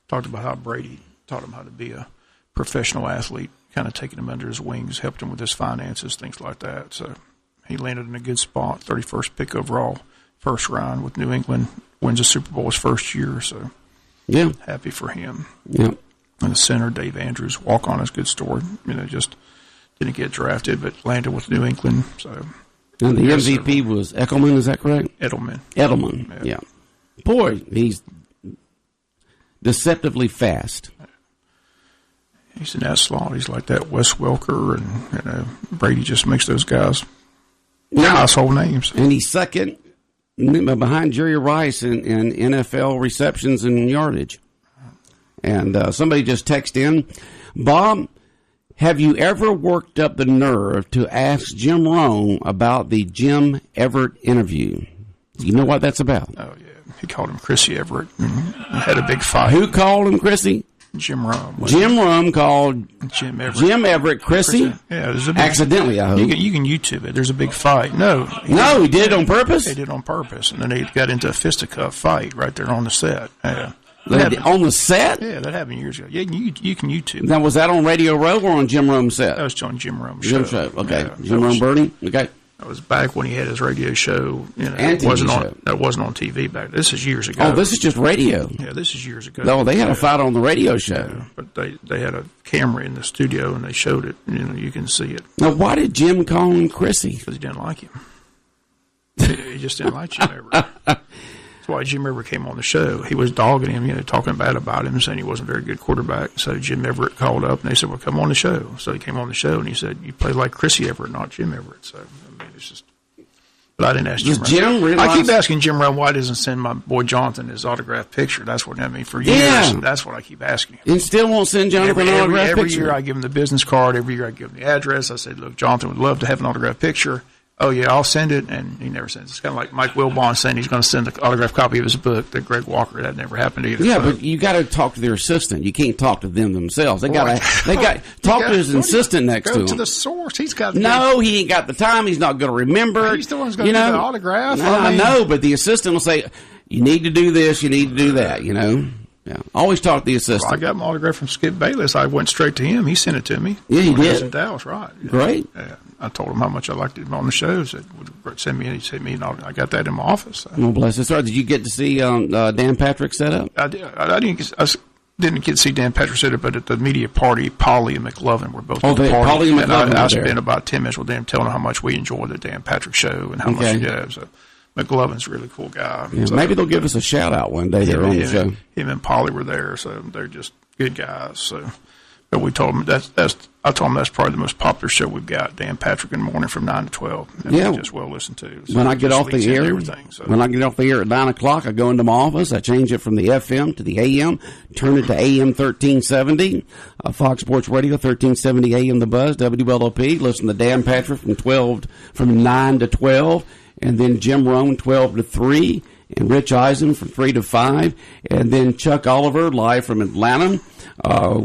Talked about how Brady taught him how to be a professional athlete, kind of taking him under his wings, helped him with his finances, things like that. So he landed in a good spot, 31st pick overall, first round with New England, wins the Super Bowl his first year. So yeah, happy for him. Yeah. And the center, Dave Andrews, walk on is a good story. Just didn't get drafted, but landed with New England. So. And the MVP was Edelman, is that correct? Edelman, yeah. Boy, he's deceptively fast. He's in that slot. He's like that Wes Welker, and Brady just makes those guys household names. And he's second behind Jerry Rice in NFL receptions and yardage. And somebody just texted in, Bob, have you ever worked up the nerve to ask Jim Rome about the Jim Everett interview? Do you know what that's about? Oh, yeah. He called him Chrissy Everett and had a big fight. Who called him Chrissy? Jim Rome. Jim Rome called Jim Everett Chrissy? Yeah, there's a big, accidentally, I hope. You can YouTube it. There's a big fight. No, he did it on purpose? He did it on purpose. And then they got into a fisticuff fight right there on the set. Yeah. On the set? Yeah, that happened years ago. Yeah, you can YouTube. Now, was that on Radio Row or on Jim Rome's set? That was on Jim Rome's show. Okay. Yeah, Jim Rome Birdie? Okay. That was back when he had his radio show. It wasn't on TV back. This is years ago. Oh, this is just radio. Yeah, this is years ago. No, they had a fight on the radio show. Yeah, but they had a camera in the studio and they showed it. You can see it. Now, why did Jim call him Chrissy? Because he didn't like him. He just didn't like Jim Everett. That's why Jim Everett came on the show. He was dogging him, talking bad about him, saying he wasn't a very good quarterback. So Jim Everett called up and they said, well, come on the show. So he came on the show and he said, you play like Chrissy Everett, not Jim Everett. So, it's just. But I didn't ask Jim Rome. I keep asking Jim Rome why he doesn't send my boy Jonathan his autographed picture. That's what for years. Yeah. That's what I keep asking him. And still won't send Jonathan an autographed picture. Every year I give him the business card. Every year I give him the address. I said, look, Jonathan would love to have an autographed picture. Oh, yeah, I'll send it. And he never sends it. It's kind of like Mike Wilbon saying he's going to send an autographed copy of his book to Greg Walker. That never happened either. Yeah, but you got to talk to their assistant. You can't talk to them themselves. They got talk to his assistant next to him. Go to the source. He's got. No, he ain't got the time. He's not going to remember. He's the one who's going to do the autograph. I know, but the assistant will say, "You need to do this. You need to do that." Yeah. Always talk to the assistant. Well, I got my autograph from Skip Bayless. I went straight to him. He sent it to me. Yeah, he did. He was in Dallas, right? Great. Yeah. I told him how much I liked him on the show. Said, would send me, and he sent me, and I got that in my office. So. Well, bless his heart. Did you get to see Dan Patrick set up? I did. I didn't get to see Dan Patrick set up, but at the media party, Polly and McLovin were both at the party. Polly and McLovin I spent about 10 minutes with them telling them how much we enjoy the Dan Patrick show and how much he does. So McLovin's a really cool guy. Yeah, so, maybe they'll give us a shout-out one day there on the show. Him and Polly were there, so they're just good guys. So, but we told them I told them that's probably the most popular show we've got. Dan Patrick in the morning from 9 to 12. And just well listened to. So when I get off the air, when I get off the air at 9 o'clock, I go into my office. I change it from the FM to the AM, turn it to AM 1370, Fox Sports Radio 1370 AM. The Buzz, WLOP. Listen to Dan Patrick from 9 to 12, and then Jim Rome 12 to 3. And Rich Eisen from 3 to 5, and then Chuck Oliver live from Atlanta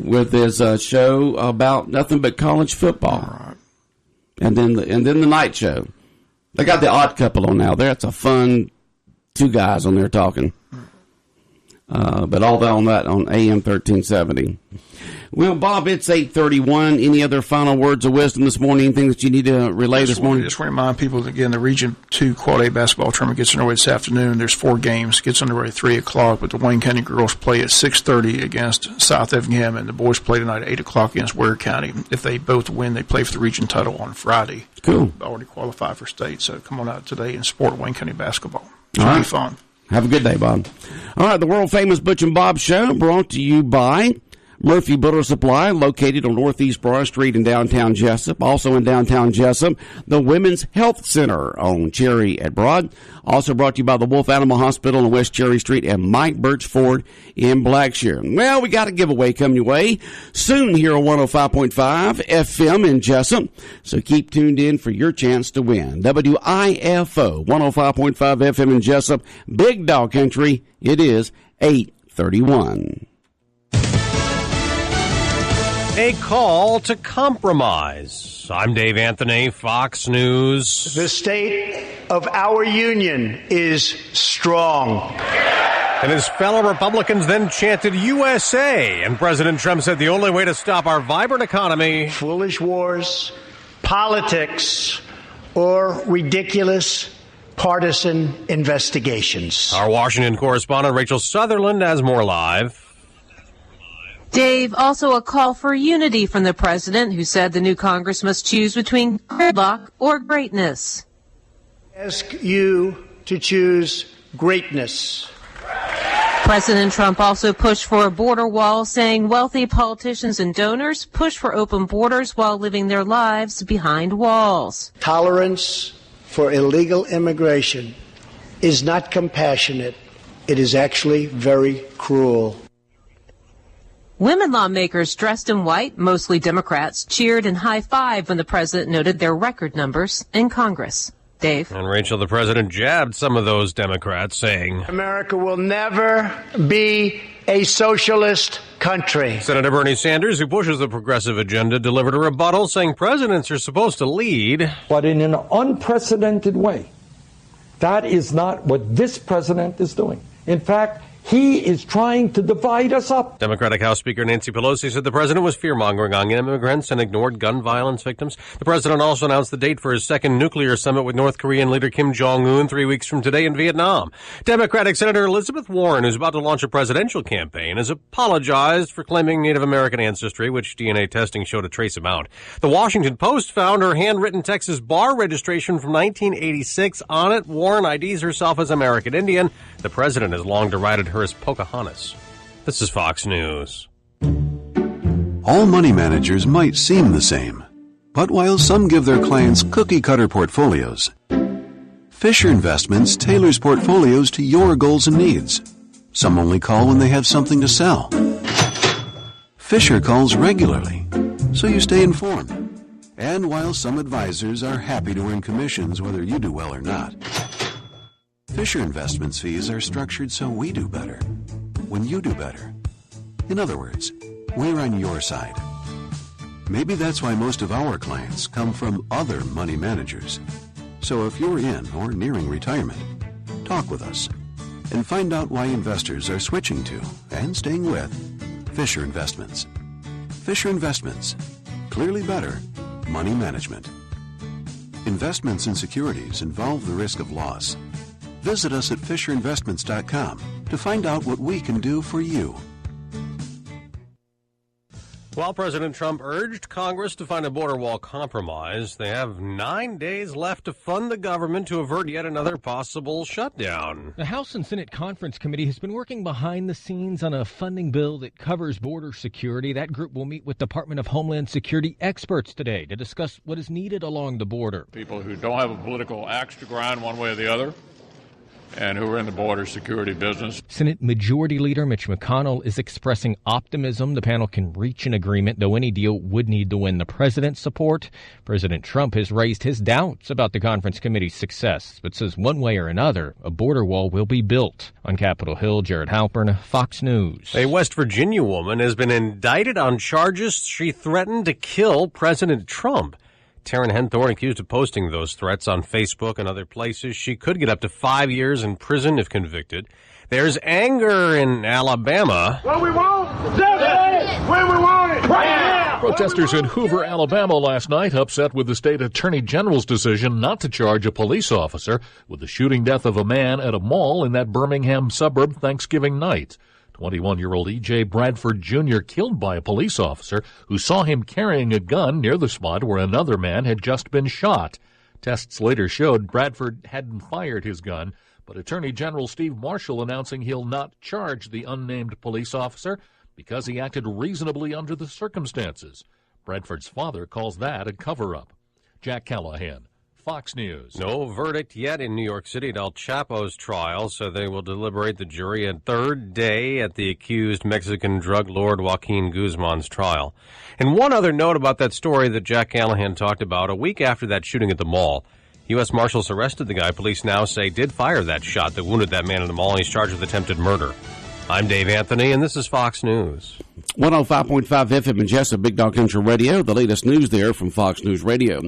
with his show about nothing but college football. Right. And then the night show. They got the Odd Couple on now. That's a fun two guys on there talking. But all that on that on AM 1370. Well, Bob, it's 8:31. Any other final words of wisdom this morning? Anything that you need to relay this morning? Just want to remind people that, again, the Region 2 Quad A basketball tournament gets underway this afternoon. There's 4 games. Gets underway at 3 o'clock, but the Wayne County girls play at 6:30 against South Effingham, and the boys play tonight at 8 o'clock against Ware County. If they both win, they play for the region title on Friday. Cool. Already qualified for state, so come on out today and support Wayne County basketball. It's All be right. fun. Have a good day, Bob. All right, the world-famous Butch and Bob Show brought to you by Murphy Builder Supply, located on Northeast Broad Street in downtown Jesup. Also in downtown Jesup, the Women's Health Center on Cherry at Broad. Also brought to you by the Wolf Animal Hospital on West Cherry Street and Mike Birch Ford in Blackshear. Well, we got a giveaway coming your way soon here on 105.5 FM in Jesup. So keep tuned in for your chance to win. WIFO 105.5 FM in Jesup. Big Dog Country. It is 8:31. A call to compromise. I'm Dave Anthony, Fox News. The state of our union is strong. And his fellow Republicans then chanted USA, and President Trump said the only way to stop our vibrant economy... Foolish wars, politics, or ridiculous partisan investigations. Our Washington correspondent Rachel Sutherland has more live. Dave, also a call for unity from the president, who said the new Congress must choose between gridlock or greatness. Ask you to choose greatness. President Trump also pushed for a border wall, saying wealthy politicians and donors push for open borders while living their lives behind walls. Tolerance for illegal immigration is not compassionate. It is actually very cruel. Women lawmakers dressed in white, mostly Democrats, cheered and high-fived when the president noted their record numbers in Congress. Dave? And Rachel, the president jabbed some of those Democrats, saying, America will never be a socialist country. Senator Bernie Sanders, who pushes the progressive agenda, delivered a rebuttal saying presidents are supposed to lead. But in an unprecedented way. That is not what this president is doing. In fact, he is trying to divide us up. Democratic House Speaker Nancy Pelosi said the president was fear-mongering on immigrants and ignored gun violence victims. The president also announced the date for his second nuclear summit with North Korean leader Kim Jong-un 3 weeks from today in Vietnam. Democratic Senator Elizabeth Warren, who's about to launch a presidential campaign, has apologized for claiming Native American ancestry, which DNA testing showed a trace amount. The Washington Post found her handwritten Texas bar registration from 1986. On it, Warren IDs herself as American Indian. The president has long derided her as Pocahontas. This is Fox News. All money managers might seem the same, but while some give their clients cookie-cutter portfolios, Fisher Investments tailors portfolios to your goals and needs. Some only call when they have something to sell. Fisher calls regularly, so you stay informed. And while some advisors are happy to earn commissions whether you do well or not, Fisher Investments fees are structured so we do better when you do better. In other words, we're on your side. Maybe that's why most of our clients come from other money managers. So if you're in or nearing retirement, talk with us and find out why investors are switching to and staying with Fisher Investments. Fisher Investments. Clearly better money management. Investments in securities involve the risk of loss. Visit us at FisherInvestments.com to find out what we can do for you. While President Trump urged Congress to find a border wall compromise, they have 9 days left to fund the government to avert yet another possible shutdown. The House and Senate Conference Committee has been working behind the scenes on a funding bill that covers border security. That group will meet with Department of Homeland Security experts today to discuss what is needed along the border. People who don't have a political axe to grind one way or the other, and who are in the border security business. Senate Majority Leader Mitch McConnell is expressing optimism the panel can reach an agreement, though any deal would need to win the president's support. President Trump has raised his doubts about the conference committee's success, but says one way or another, a border wall will be built. On Capitol Hill, Jared Halpern, Fox News. A West Virginia woman has been indicted on charges she threatened to kill President Trump. Taryn Henthorne, accused of posting those threats on Facebook and other places. She could get up to 5 years in prison if convicted. There's anger in Alabama. What we want, justice! When we want it, right now! Protesters in Hoover, Alabama last night upset with the state attorney general's decision not to charge a police officer with the shooting death of a man at a mall in that Birmingham suburb Thanksgiving night. 21-year-old E.J. Bradford Jr. killed by a police officer who saw him carrying a gun near the spot where another man had just been shot. Tests later showed Bradford hadn't fired his gun, but Attorney General Steve Marshall announcing he'll not charge the unnamed police officer because he acted reasonably under the circumstances. Bradford's father calls that a cover-up. Jack Callahan, Fox News. No verdict yet in New York City at El Chapo's trial, so they will deliberate the jury a third day at the accused Mexican drug lord Joaquin Guzman's trial. And one other note about that story that Jack Callahan talked about, a week after that shooting at the mall, U.S. Marshals arrested the guy police now say did fire that shot that wounded that man in the mall, and he's charged with attempted murder. I'm Dave Anthony, and this is Fox News. 105.5 FM in Jesup, Big Dog Country Radio, the latest news there from Fox News Radio.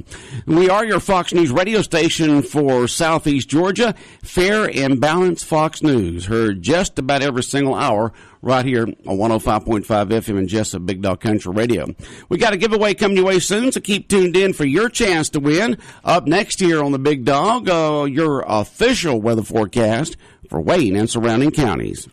We are your Fox News radio station for Southeast Georgia. Fair and balanced Fox News, heard just about every single hour right here on 105.5 FM in Jesup, Big Dog Country Radio. We got a giveaway coming your way soon, so keep tuned in for your chance to win. Up next here on the Big Dog, your official weather forecast for Wayne and surrounding counties.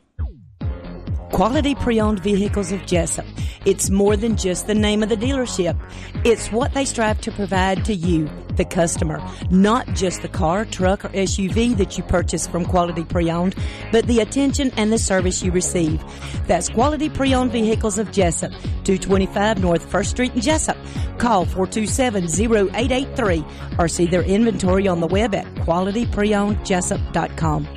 Quality Pre-Owned Vehicles of Jesup. It's more than just the name of the dealership. It's what they strive to provide to you, the customer. Not just the car, truck, or SUV that you purchase from Quality Pre-Owned, but the attention and the service you receive. That's Quality Pre-Owned Vehicles of Jesup, 225 North 1st Street in Jesup. Call 427-0883 or see their inventory on the web at qualitypreownedjesup.com.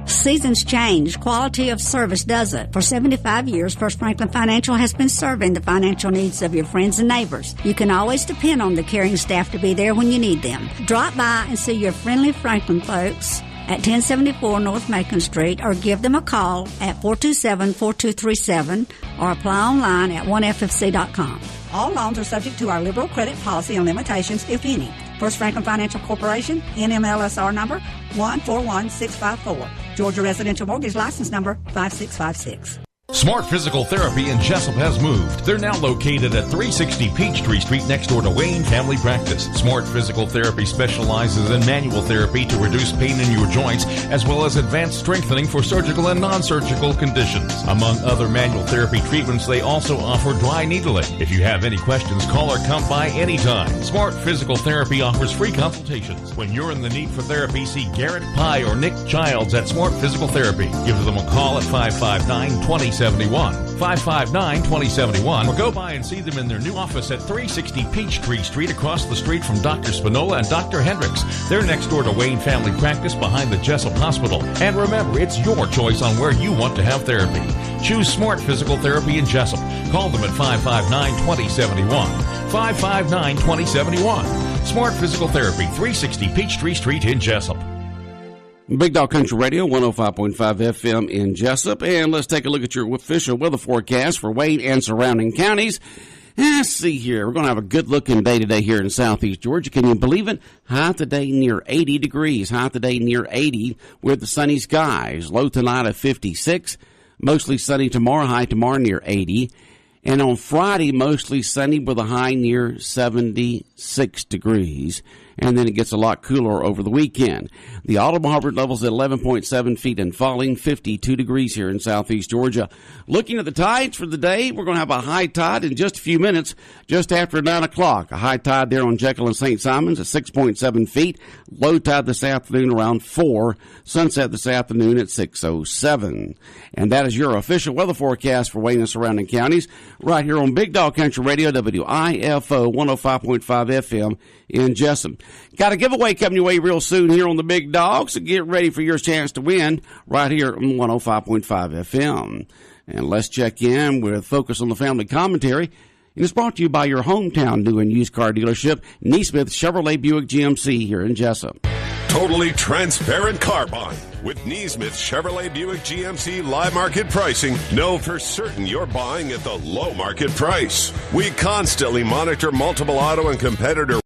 Seasons change. Quality of service doesn't. For 75 years, First Franklin Financial has been serving the financial needs of your friends and neighbors. You can always depend on the caring staff to be there when you need them. Drop by and see your friendly Franklin folks at 1074 North Macon Street, or give them a call at 427-4237, or apply online at oneffc.com. All loans are subject to our liberal credit policy and limitations, if any. First Franklin Financial Corporation, NMLSR number 141654. Georgia Residential Mortgage License number 5656. Smart Physical Therapy in Jesup has moved. They're now located at 360 Peachtree Street next door to Wayne Family Practice. Smart Physical Therapy specializes in manual therapy to reduce pain in your joints, as well as advanced strengthening for surgical and non-surgical conditions. Among other manual therapy treatments, they also offer dry needling. If you have any questions, call or come by anytime. Smart Physical Therapy offers free consultations. When you're in the need for therapy, see Garrett Pye or Nick Childs at Smart Physical Therapy. Give them a call at 559-2071, 559-2071, or go by and see them in their new office at 360 Peachtree Street, across the street from Dr. Spinola and Dr. Hendricks. They're next door to Wayne Family Practice behind the Jesup Hospital. And remember, it's your choice on where you want to have therapy. Choose Smart Physical Therapy in Jesup. Call them at 559-2071, 559-2071. Smart Physical Therapy, 360 Peachtree Street in Jesup. Big Dog Country Radio, 105.5 FM in Jesup. And let's take a look at your official weather forecast for Wayne and surrounding counties. Let's see here. We're going to have a good-looking day today here in southeast Georgia. Can you believe it? High today near 80 degrees. High today near 80 with the sunny skies. Low tonight of 56. Mostly sunny tomorrow. High tomorrow near 80. And on Friday, mostly sunny with a high near 76 degrees. And then it gets a lot cooler over the weekend. The autumn harbor level's at 11.7 feet and falling, 52 degrees here in southeast Georgia. Looking at the tides for the day, we're going to have a high tide in just a few minutes, just after 9 o'clock. A high tide there on Jekyll and St. Simons at 6.7 feet. Low tide this afternoon around 4. Sunset this afternoon at 6:07. And that is your official weather forecast for Wayne and surrounding counties right here on Big Dog Country Radio, WIFO 105.5 FM in Jesup. Got a giveaway coming your way real soon here on the Big Dog, so get ready for your chance to win right here on 105.5 FM. And let's check in with Focus on the Family Commentary. And it's brought to you by your hometown new and used car dealership, Neesmith Chevrolet Buick GMC here in Jesup. Totally transparent car buying. With Neesmith Chevrolet Buick GMC live market pricing, know for certain you're buying at the low market price. We constantly monitor multiple auto and competitor